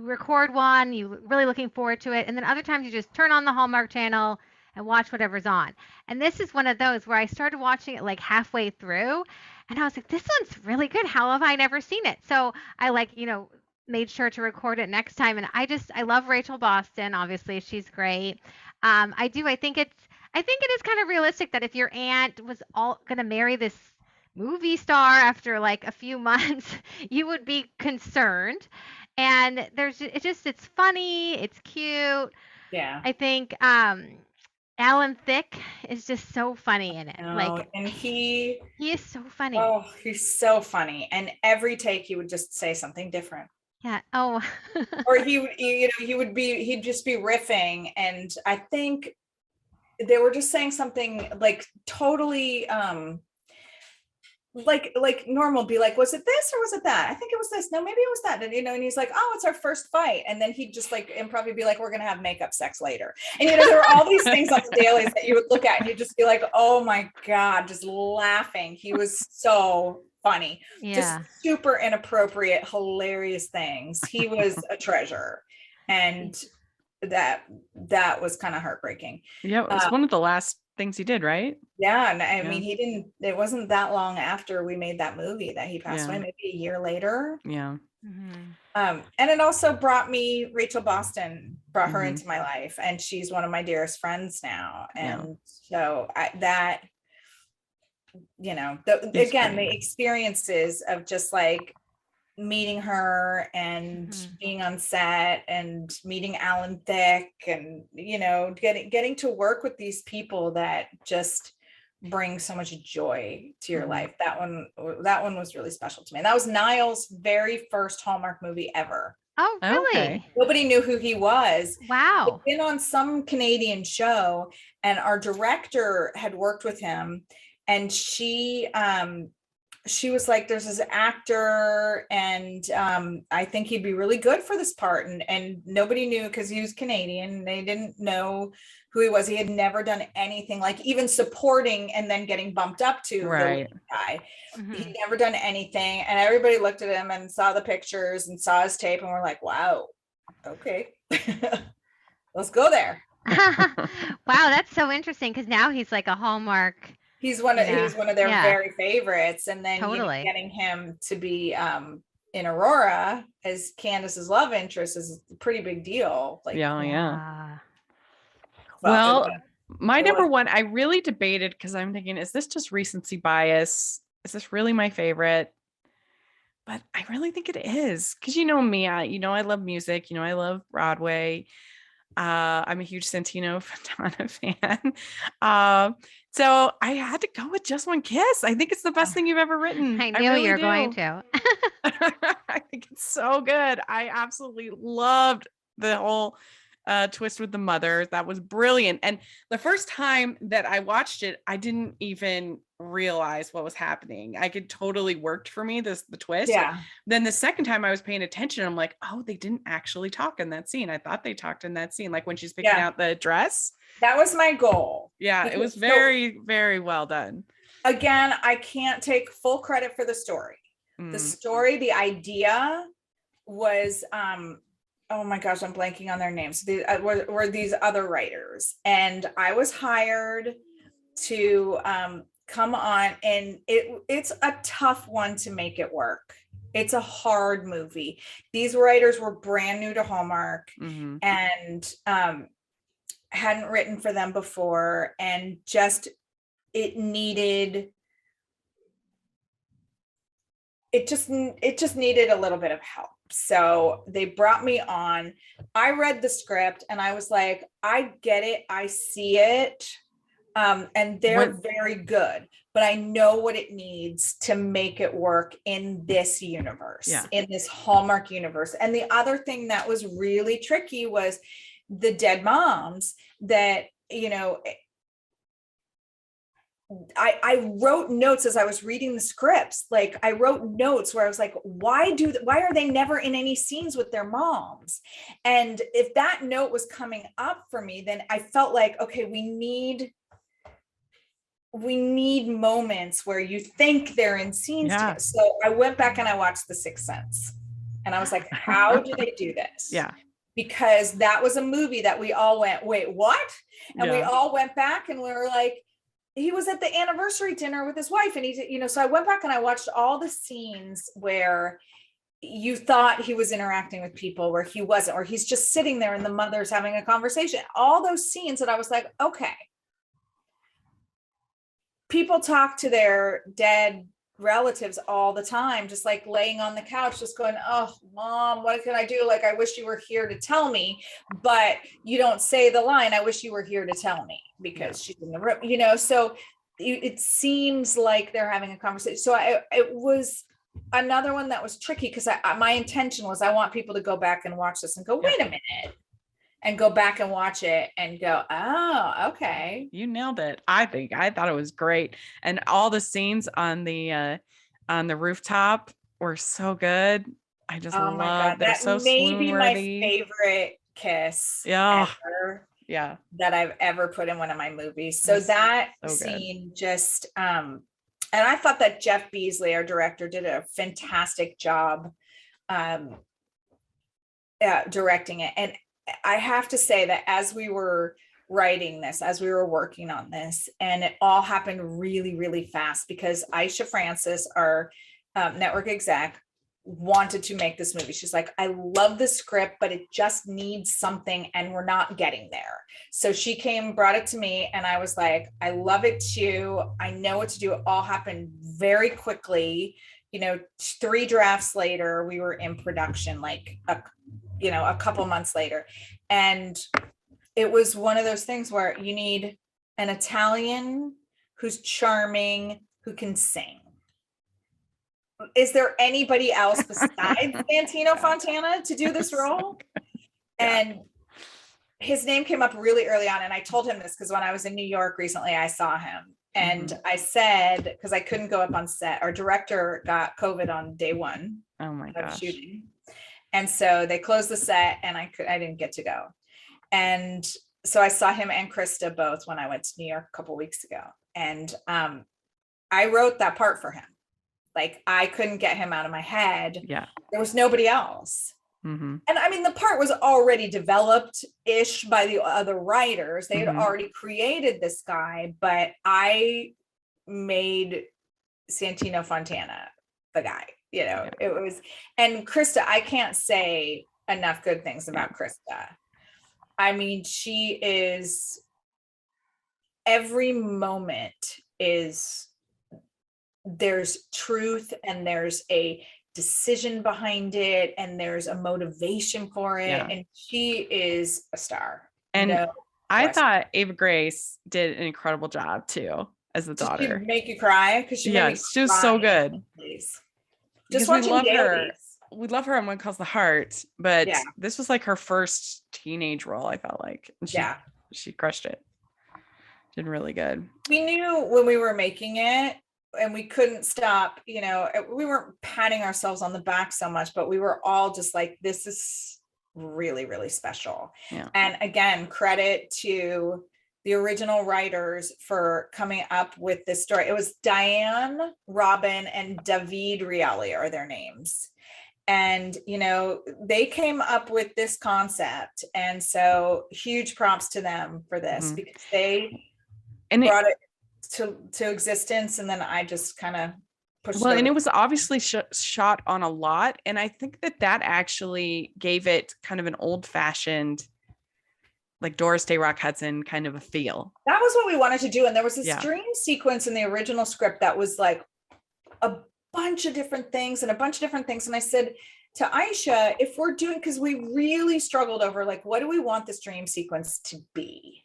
B: record one, you really looking forward to it, and then other times you just turn on the Hallmark channel and watch whatever's on. And this is one of those where I started watching it like halfway through, and I was like, this one's really good. How have I never seen it? So I made sure to record it next time. And I love Rachel Boston. Obviously, she's great. I think it is kind of realistic that if your aunt was all gonna marry this movie star after like a few months, you would be concerned. And it's funny, it's cute.
C: Yeah.
B: I think Alan Thicke is just so funny in it.
C: And he
B: is so funny.
C: Oh, he's so funny. And every take he would just say something different.
B: Yeah. Oh.
C: Or he'd just be riffing. And I think they were just saying something like totally like normal, be like, was it this or was it that? I think it was this. No, maybe it was that. And and he's like, oh, it's our first fight. And then he'd just like improv be like, we're gonna have makeup sex later. And there were all these things on the dailies that you would look at and you'd just be like, oh my God, just laughing. He was so funny.
B: Yeah.
C: Just super inappropriate, hilarious things. He was a treasure. And that was kind of heartbreaking.
A: Yeah, it was one of the last things he did, right?
C: Yeah. And I mean, it wasn't that long after we made that movie that he passed away, maybe a year later.
A: Yeah.
C: And it also brought me Rachel Boston, brought her into my life, and she's one of my dearest friends now. And so the experiences of just like meeting her and being on set and meeting Alan Thicke and getting to work with these people that just bring so much joy to your life. That one was really special to me. And that was Niall's very first Hallmark movie ever.
B: Oh, really?
A: Okay.
C: Nobody knew who he was.
B: Wow.
C: He'd been on some Canadian show, and our director had worked with him, and she was like, there's this actor and I think he'd be really good for this part. And nobody knew because he was Canadian. They didn't know who he was. He had never done anything like even supporting and then getting bumped up to the lead guy. He'd never done anything. And everybody looked at him and saw the pictures and saw his tape and we're like, wow, okay, let's go there.
B: Wow, that's so interesting because now he's like a Hallmark.
C: He's one of their very favorites, and then
B: totally.
C: Getting him to be in Aurora as Candace's love interest is a pretty big deal. Like,
A: well, my number one, I really debated because I'm thinking, is this just recency bias? Is this really my favorite? But I really think it is because me, I love music. I love Broadway. I'm a huge Santino Fontana fan. So I had to go with Just One Kiss. I think it's the best thing you've ever written.
B: I knew you were going to.
A: I think it's so good. I absolutely loved the whole twist with the mother. That was brilliant. And the first time that I watched it, I didn't even realize what was happening. I could totally worked for me the twist.
C: Yeah.
A: Then the second time I was paying attention, I'm like, oh, they didn't actually talk in that scene. I thought they talked in that scene, like when she's picking out the dress.
C: That was my goal.
A: Yeah, it was very, very well done.
C: Again, I can't take full credit for the story. The story, the idea was oh my gosh, I'm blanking on their names. Were these other writers, and I was hired to come on, and it's a tough one to make it work. It's a hard movie. These writers were brand new to Hallmark and hadn't written for them before, and it just needed a little bit of help. So they brought me on. I read the script and I was like, I get it. I see it. And they're very good, but I know what it needs to make it work in this universe, in this Hallmark universe. And the other thing that was really tricky was the dead moms that, I wrote notes as I was reading the scripts. Like I wrote notes where I was like, why are they never in any scenes with their moms? And if that note was coming up for me, then I felt like, okay, we need we need moments where you think they're in scenes
A: Yeah.
C: together. So I went back and I watched The Sixth Sense, and I was like, how do they do this?
A: Yeah.
C: Because that was a movie that we all went, wait, what? And we
A: Yeah.
C: all went back and we were like, he was at the anniversary dinner with his wife, and he, you know, so I went back and I watched all the scenes where you thought he was interacting with people, where he wasn't, or he's just sitting there and the mother's having a conversation. All those scenes that I was like, okay. People talk to their dead relatives all the time, just like laying on the couch, just going, oh, mom, what can I do? Like, I wish you were here to tell me, but you don't say the line, I wish you were here to tell me, because she's in the room, you know? So it seems like they're having a conversation. So it was another one that was tricky, because my intention was, I want people to go back and watch this and go, wait a minute, and go back and watch it and go, oh, okay.
A: You nailed it. I thought it was great. And all the scenes on the rooftop were so good. I just
C: Oh my
A: love
C: God,
A: they're
C: that
A: so
C: may be my
A: swoon-worthy.
C: favorite kiss
A: Yeah.
C: ever
A: Yeah.
C: that I've ever put in one of my movies. So
A: That's
C: that
A: so good.
C: scene just, and I thought that Jeff Beasley, our director, did a fantastic job directing it. And I have to say that as we were writing this, as we were working on this, and it all happened really, really fast, because Aisha Francis, our network exec, wanted to make this movie. She's like, I love the script, but it just needs something, and we're not getting there. So she came, brought it to me, and I was like, I love it too. I know what to do. It all happened very quickly. You know, 3 drafts later, we were in production, like a couple months later. And it was one of those things where you need an Italian who's charming, who can sing. Is there anybody else besides Santino Fontana to do this role? And his name came up really early on. And I told him this because when I was in New York recently, I saw him. And I said, because I couldn't go up on set, our director got COVID on day 1
A: Oh my
C: of
A: gosh.
C: shooting. And so they closed the set, and I didn't get to go. And so I saw him and Krista both when I went to New York a couple of weeks ago. And I wrote that part for him. Like, I couldn't get him out of my head.
A: Yeah.
C: There was nobody else.
A: Mm-hmm.
C: And I mean, the part was already developed-ish by the other writers. They had already created this guy, but I made Santino Fontana the guy, you know. It was, and Krista, I can't say enough good things about Krista. I mean, she is, every moment is, there's truth, and there's a decision behind it, and there's a motivation for it. And she is a star.
A: And I thought Ava Grace did an incredible job too, as the daughter.
C: Did she make you cry? Because she made me
A: she was so good.
C: Just watching
A: her. We love her on One Calls the Heart, but this was like her first teenage role, I felt like. And she crushed it. Did really good.
C: We knew when we were making it, and we couldn't stop, you know, we weren't patting ourselves on the back so much, but we were all just like, this is really, really special. Yeah. And again, credit to the original writers for coming up with this story. It was Diane, Robin, and David Riali are their names. And, you know, they came up with this concept. And so huge props to them for this, because they brought it to existence, and then I just kind of pushed
A: and it was obviously shot on a lot, and I think that actually gave it kind of an old-fashioned, like Doris Day Rock Hudson kind of a feel.
C: That was what we wanted to do. And there was this dream sequence in the original script that was like a bunch of different things. And I said to Aisha, if we're doing, because we really struggled over, like, what do we want this dream sequence to be?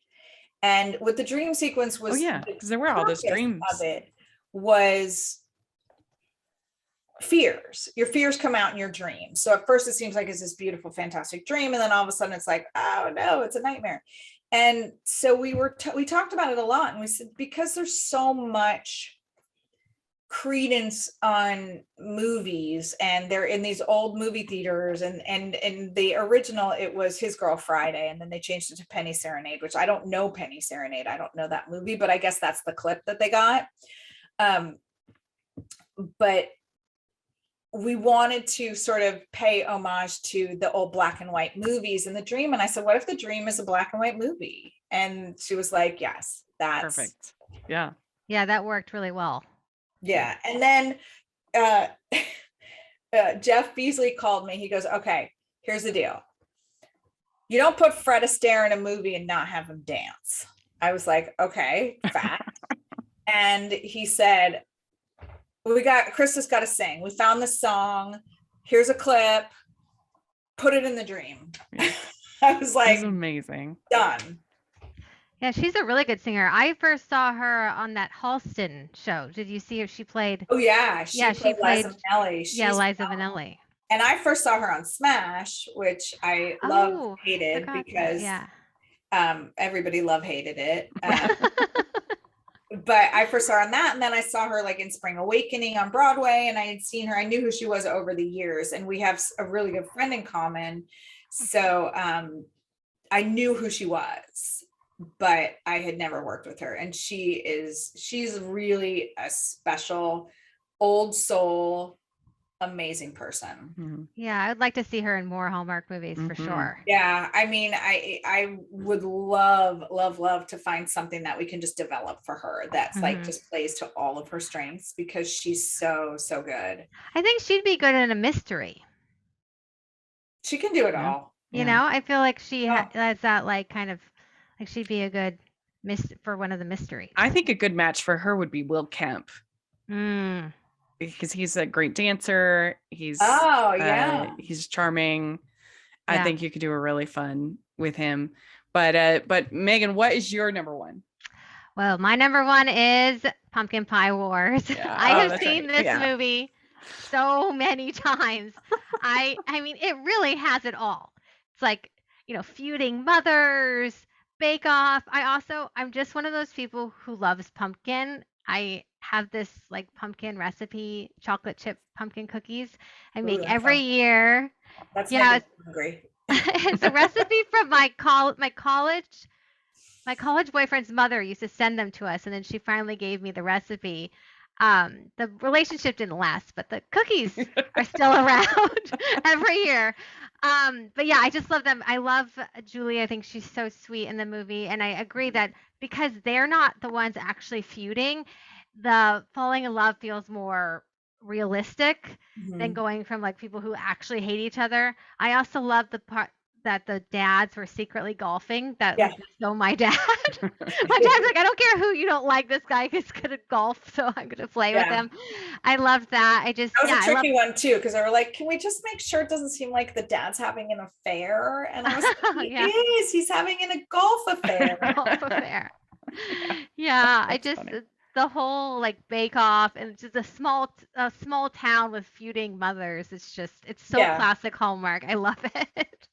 C: And what the dream sequence was,
A: because there were all those dreams
C: of it, was fears. Your fears come out in your dreams. So at first it seems like it's this beautiful, fantastic dream, and then all of a sudden it's like, oh no, it's a nightmare. And so we talked about it a lot, and we said, because there's so much credence on movies, and they're in these old movie theaters, and in the original it was His Girl Friday, and then they changed it to Penny Serenade, which I don't know Penny Serenade. I don't know that movie, but I guess that's the clip that they got. But we wanted to sort of pay homage to the old black and white movies and The Dream. And I said, what if The Dream is a black and white movie? And she was like, yes, that's
A: Perfect. Yeah.
B: Yeah, that worked really well.
C: Yeah. And then Jeff Beasley called me. He goes, okay, here's the deal. You don't put Fred Astaire in a movie and not have him dance. I was like, okay, fact. And he said, Krista's got to sing. We found the song. Here's a clip. Put it in The Dream.
A: Yeah.
C: I was like,
A: That's amazing.
C: Done.
B: Yeah, she's a really good singer. I first saw her on that Halston show. Did you see if she played?
C: Oh yeah, she played Liza Minnelli.
B: Liza Minnelli.
C: And I first saw her on Smash, which I loved, hated, because everybody hated it. But I first saw her on that, and then I saw her like in Spring Awakening on Broadway, and I had seen her. I knew who she was over the years, and we have a really good friend in common. So I knew who she was, but I had never worked with her. And she's really a special, old soul, amazing person.
A: Mm-hmm.
B: Yeah, I'd like to see her in more Hallmark movies for sure.
C: Yeah, I mean, I would love to find something that we can just develop for her that's like just plays to all of her strengths, because she's so good.
B: I think she'd be good in a mystery.
C: She can do it all.
B: You know, I feel like she has that like kind of like she'd be a good for one of the mysteries.
A: I think a good match for her would be Will Kemp. Because he's a great dancer. He's he's charming. I think you could do a really fun with him. But Megan, what is your number one?
B: Well, my number one is Pumpkin Pie Wars.
A: Yeah.
B: I have seen this movie so many times. I mean, it really has it all. It's like, feuding mothers, Bake Off. I'm just one of those people who loves pumpkin. I have this like pumpkin recipe, chocolate chip pumpkin cookies I make every year.
C: That's hungry.
B: It's a recipe from my college boyfriend's mother used to send them to us, and then she finally gave me the recipe. The relationship didn't last, but the cookies are still around every year. But yeah, I just love them. I love Julie. I think she's so sweet in the movie. And I agree that because they're not the ones actually feuding, the falling in love feels more realistic than going from like people who actually hate each other. I also love the part that the dads were secretly golfing. That was so my dad. My dad's like, I don't care who you don't like, this guy is gonna golf, so I'm gonna play with him. I loved that. That
C: was a tricky one too, because they were like, can we just make sure it doesn't seem like the dad's having an affair? And I was like, he's having a golf affair.
B: I just funny. The whole like Bake Off, and it's just a small town with feuding mothers. It's so classic Hallmark. I love it.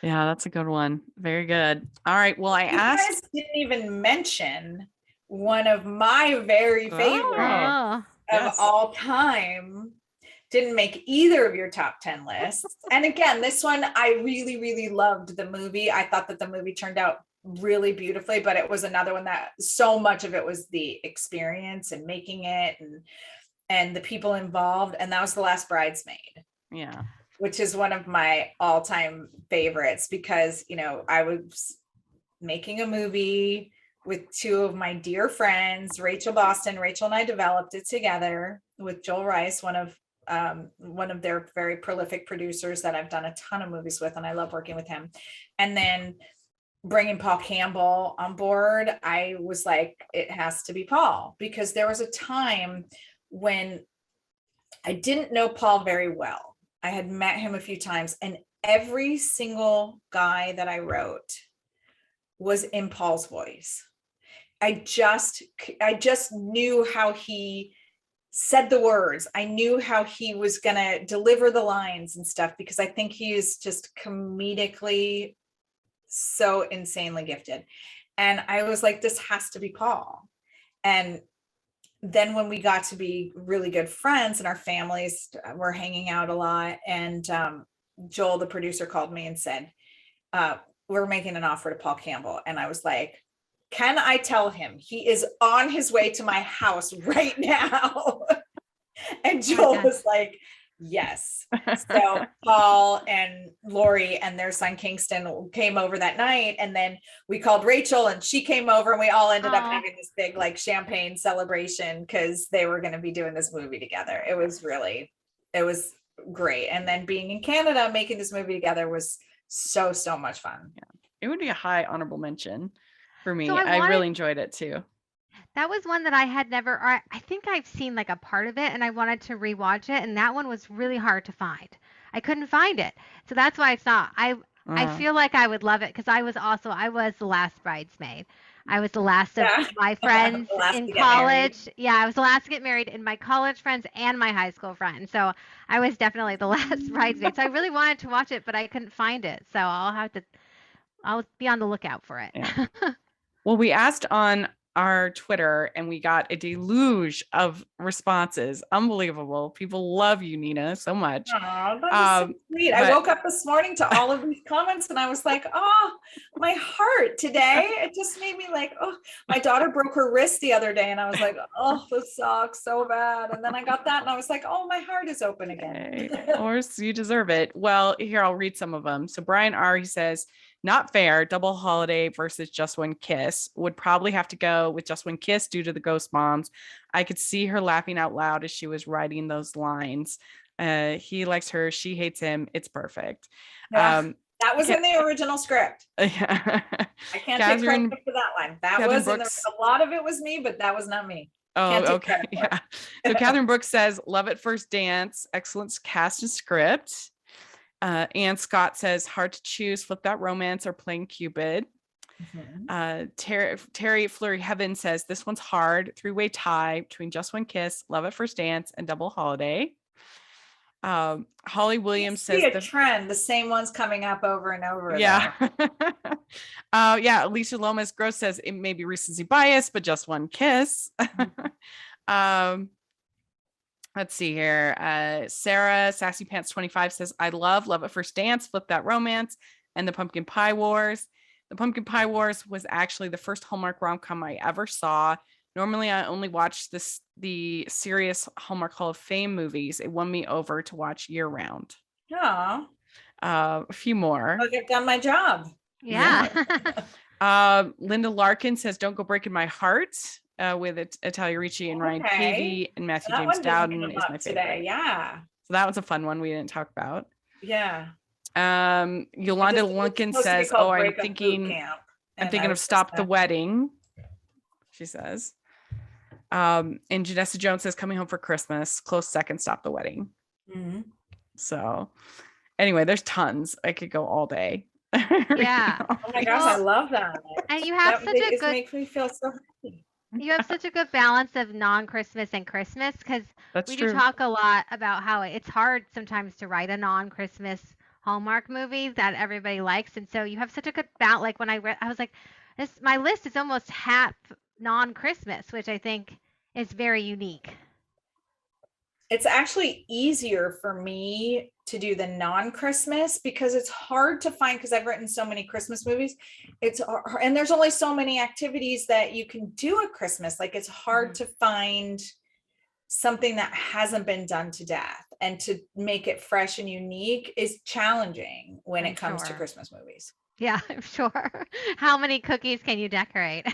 A: Yeah, that's a good one. Very good. All right. Well, you guys
C: didn't even mention one of my very favorite of all time. Didn't make either of your top 10 lists. And again, this one, I really, really loved the movie. I thought that the movie turned out really beautifully, but it was another one that so much of it was the experience and making it and the people involved. And that was The Last Bridesmaid.
A: Yeah.
C: Which is one of my all-time favorites, because, I was making a movie with two of my dear friends, Rachel Boston. Rachel and I developed it together with Joel Rice, one of their very prolific producers that I've done a ton of movies with, and I love working with him. And then bringing Paul Campbell on board, I was like, it has to be Paul, because there was a time when I didn't know Paul very well. I had met him a few times, and every single guy that I wrote was in Paul's voice. I just knew how he said the words. I knew how he was going to deliver the lines and stuff, because I think he is just comedically so insanely gifted. And I was like, this has to be Paul. And then when we got to be really good friends and our families were hanging out a lot, and Joel, the producer, called me and said, we're making an offer to Paul Campbell. And I was like, can I tell him he is on his way to my house right now? And Joel was like, yes. So Paul and Lori and their son Kingston came over that night, and then we called Rachel and she came over, and we all ended up having this big like champagne celebration because they were going to be doing this movie together. It was great. And then being in Canada making this movie together was so much fun.
A: Yeah. It would be a high honorable mention for me.
B: So
A: I really enjoyed it too.
B: That was one that I had never, or I think I've seen like a part of it, and I wanted to rewatch it, and that one was really hard to find. I couldn't find it. So that's why it's not. I feel like I would love it because I was the last bridesmaid. I was the last of my friends in college. Yeah, I was the last to get married, in my college friends and my high school friends. So I was definitely the last bridesmaid. So I really wanted to watch it, but I couldn't find it. So I'll be on the lookout for it.
A: Yeah. Well, we asked on our Twitter and we got a deluge of responses. Unbelievable. People love you, Nina, so much.
C: Oh, that is so sweet. I woke up this morning to all of these comments and I was like, oh, my heart today. It just made me like, oh, my daughter broke her wrist the other day and I was like, oh, this sucks so bad. And then I got that and I was like, oh, my heart is open again.
A: Of course, you deserve it. Well, here, I'll read some of them. So Brian R., he says, not fair. Double Holiday versus Just One Kiss. Would probably have to go with Just One Kiss due to the ghost moms. I could see her laughing out loud as she was writing those lines. He likes her. She hates him. It's perfect.
C: Yeah, that was in the original script.
A: Yeah.
C: I can't take credit for that line. That was a lot of it was me, but that was not me.
A: Oh, okay. Yeah. So Catherine Brooks says, love at first dance. Excellent cast and script. Ann Scott says, hard to choose, Flip That Romance or Playing Cupid. Terry Fleury Heaven says, this one's hard. Three-way tie between Just One Kiss, Love at First Dance, and Double Holiday. Holly Williams says
C: a trend, the same ones coming up over and over.
A: Yeah. Alicia Lomas Gross says it may be recency bias, but Just One Kiss. Let's see here. Sarah Sassy Pants 25 says, I love at First Dance, Flip That Romance, and the Pumpkin Pie Wars. The Pumpkin Pie Wars was actually the first Hallmark rom-com I ever saw. Normally, I only watch the serious Hallmark Hall of Fame movies. It won me over to watch year round.
C: Oh.
A: A few more.
C: I've done my job.
B: Yeah.
A: Linda Larkin says, don't go breaking my heart. With Italia Ricci and Ryan Pavey and Matthew James Dowden is my favorite.
C: Today. Yeah.
A: So that was a fun one we didn't talk about.
C: Yeah.
A: Yolanda Lunkin says, oh, I'm thinking of Stop the Wedding. She says. And Janessa Jones says, Coming Home for Christmas. Close second, Stop the Wedding.
C: Mm-hmm.
A: So anyway, there's tons. I could go all day.
B: Yeah.
C: Oh my gosh, I love that.
B: And you have
C: It makes me feel so happy.
B: You have such a good balance of non-Christmas and Christmas, because we do talk a lot about how it's hard sometimes to write a non-Christmas Hallmark movie that everybody likes. And so you have such a good balance. Like when I read, I was like, my list is almost half non-Christmas, which I think is very unique.
C: It's actually easier for me to do the non-Christmas because it's hard to find, because I've written so many Christmas movies. And there's only so many activities that you can do at Christmas. Like it's hard to find something that hasn't been done to death, and to make it fresh and unique is challenging when it comes to Christmas movies.
B: Yeah, I'm sure. How many cookies can you decorate?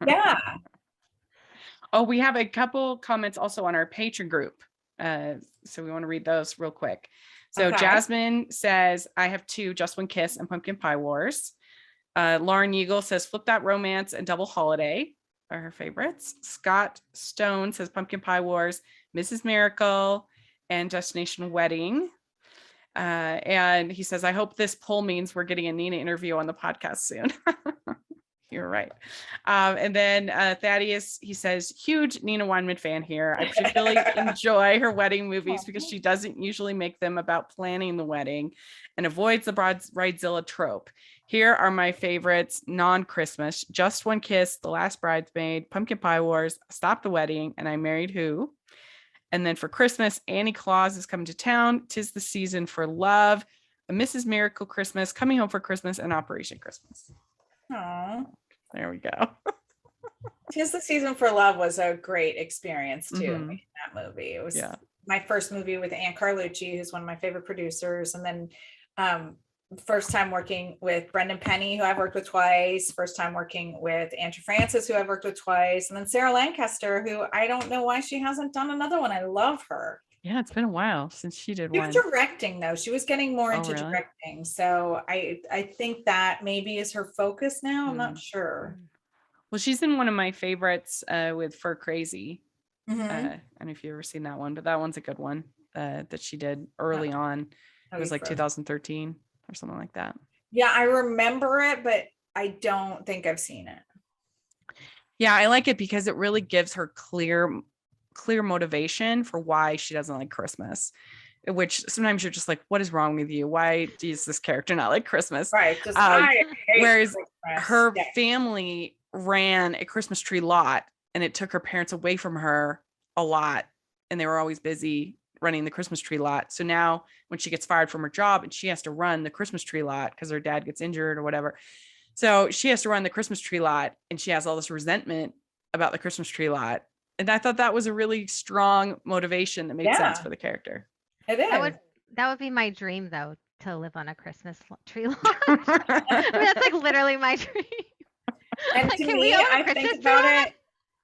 C: Yeah.
A: Oh, we have a couple comments also on our Patreon group. So we want to read those real quick. So Jasmine says, I have two, Just One Kiss and Pumpkin Pie Wars. Lauren Yeagle says, Flip That Romance and Double Holiday are her favorites. Scott Stone says, Pumpkin Pie Wars, Mrs. Miracle, and Destination Wedding. And he says, I hope this poll means we're getting a Nina interview on the podcast soon. You're right. And then Thaddeus, he says, huge Nina Weinman fan here. I particularly enjoy her wedding movies because she doesn't usually make them about planning the wedding and avoids the bridezilla trope. Here are my favorites non-Christmas: Just One Kiss, The Last Bridesmaid, Pumpkin Pie Wars, Stop the Wedding, and I Married Who. And then for Christmas, Annie Claus is coming to town, 'Tis the Season for Love, A Mrs. Miracle Christmas, Coming Home for Christmas, and Operation Christmas.
C: Aww.
A: There we go.
C: 'Tis the Season for Love was a great experience too.
A: Mhm.
C: Making that movie. It was
A: Yeah.
C: my first movie with Ann Carlucci, who's one of my favorite producers, and then first time working with Brendan Penny, who I've worked with twice. First time working with Andrew Francis, who I've worked with twice, and then Sarah Lancaster, who I don't know why she hasn't done another one. I love her.
A: Yeah, it's been a while since she did
C: She
A: one.
C: was directing though. She was getting more into
A: really?
C: directing. So I think that maybe is her focus now. I'm not sure.
A: Well, she's in one of my favorites with Fur Crazy.
C: Mhm.
A: I don't know if you've ever seen that one, but that one's a good one that she did early on. It was like 2013 or something like that.
C: Yeah, I remember it, but I don't think I've seen it.
A: Yeah, I like it because it really gives her clear motivation for why she doesn't like Christmas, which sometimes you're just like, what is wrong with you? Why does this character not like Christmas?
C: Right. Just I hate
A: whereas
C: Christmas.
A: her
C: Yeah.
A: family ran a Christmas tree lot, and it took her parents away from her a lot, and they were always busy running the Christmas tree lot. So now when she gets fired from her job and she has to run the Christmas tree lot because her dad gets injured or whatever, so she has to run the Christmas tree lot, and she has all this resentment about the Christmas tree lot. And I thought that was a really strong motivation that made sense for the character.
C: It is.
B: That would be my dream, though, to live on a Christmas tree lot. I mean, that's like literally my dream.
C: And
B: Like,
C: to
B: can we
C: me,
B: own a
C: I
B: Christmas
C: think
B: tree
C: about
B: lot?
C: it.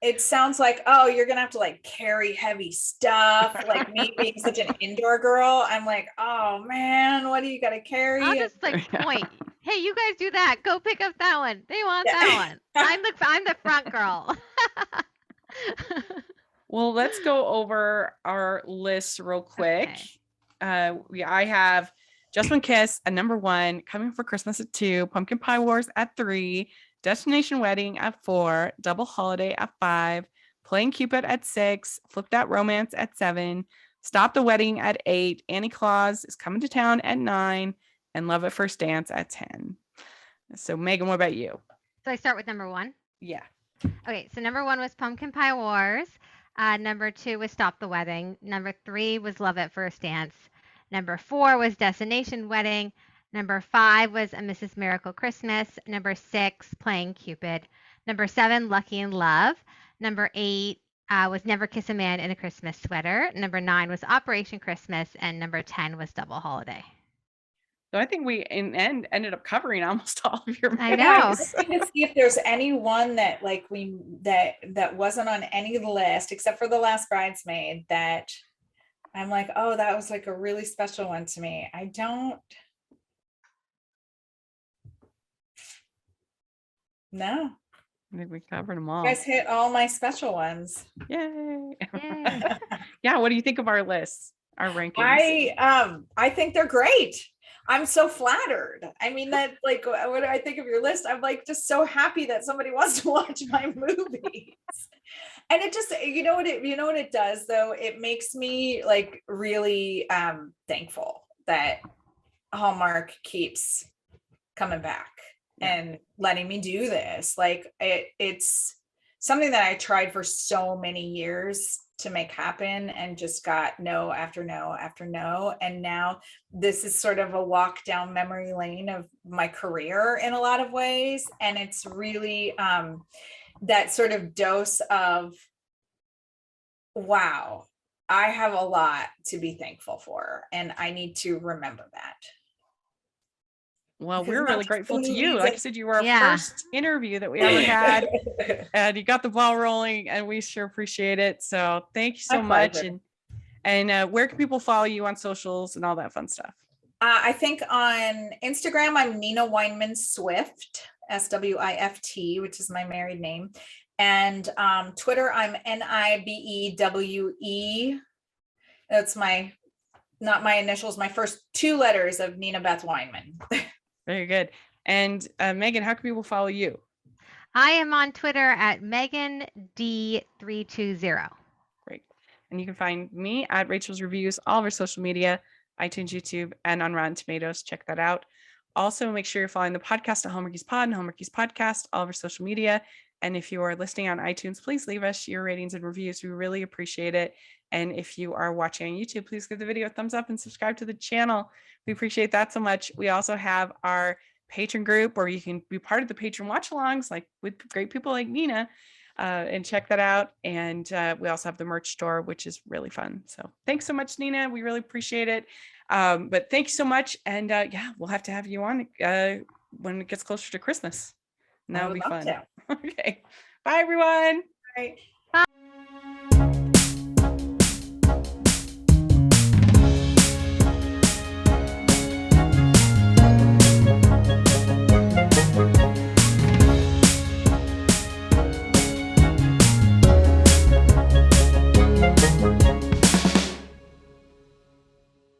C: It sounds like, oh, you're gonna have to like carry heavy stuff. Like me being such an indoor girl, I'm like, oh man, what do you gotta carry?
B: I'll just like point. Hey, you guys do that. Go pick up that one. They want
C: Yeah.
B: that one. I'm the front girl.
A: Well, let's go over our list real quick.
B: Okay.
A: I have Just One Kiss at number 1, Coming for Christmas at 2, Pumpkin Pie Wars at 3, Destination Wedding at 4, Double Holiday at 5, Playing Cupid at 6, Flip That Romance at 7, Stop the Wedding at 8, Annie Claus is Coming to Town at 9, and Love at First Dance at 10. So Megan, what about you?
B: So I start with number 1.
A: Yeah.
B: Okay, so number 1 was Pumpkin Pie Wars. Number 2 was Stop the Wedding. Number 3 was Love at First Dance. Number 4 was Destination Wedding. Number 5 was A Mrs. Miracle Christmas. Number 6, Playing Cupid. Number 7, Lucky in Love. Number 8 was Never Kiss a Man in a Christmas Sweater. Number 9 was Operation Christmas. And number 10 was Double Holiday.
A: So I think we in the end ended up covering almost all of your.
B: I
C: Yeah,
B: know.
C: I'm just trying to see if there's any one that like that wasn't on any list except for The Last Bridesmaid that I'm like, oh, that was like a really special one to me. I don't. No.
A: I think we covered them all.
C: You guys hit all my special ones.
A: Yay.
B: Yay.
A: Yeah, what do you think of our lists, our rankings?
C: I think they're great. I'm so flattered. I mean, that like, what do I think of your list? I'm like just so happy that somebody wants to watch my movies. And it just, you know what it does though? It makes me like really thankful that Hallmark keeps coming back and letting me do this. Like it's something that I tried for so many years to make happen and just got no after no after no. And now this is sort of a walk down memory lane of my career in a lot of ways. And it's really that sort of dose of, wow, I have a lot to be thankful for. And I need to remember that.
A: Well,
C: Because
A: we're
C: not
A: really
C: just
A: grateful to
C: movies
A: you. Like I
C: and-
A: said, you were our
B: Yeah.
A: first interview that we ever had, and you got the ball rolling, and we sure appreciate it. So thank you so
C: My
A: much.
C: pleasure.
A: And where can people follow you on socials and all that fun stuff?
C: I think on Instagram, I'm Nina Weinman Swift, SWIFT, which is my married name. And Twitter, I'm NIBEWE. That's not my initials, my first 2 letters of Nina Beth Weinman.
A: Very good. And Megan, how can people follow you?
B: I am on Twitter at Megan D320.
A: Great. And you can find me at Rachel's Reviews, all of our social media, iTunes, YouTube, and on Rotten Tomatoes. Check that out. Also, make sure you're following the podcast at Hallmarkies Pod and Hallmarkies Podcast, all of our social media. And if you are listening on iTunes, please leave us your ratings and reviews. We really appreciate it. And if you are watching on YouTube, please give the video a thumbs up and subscribe to the channel. We appreciate that so much. We also have our patron group where you can be part of the patron watch-alongs, like with great people like Nina, and check that out. And we also have the merch store, which is really fun. So thanks so much, Nina. We really appreciate it. But thank you so much. And yeah, we'll have to have you on when it gets closer to Christmas. And that would be fun.
C: To.
A: Okay. Bye, everyone.
C: All right.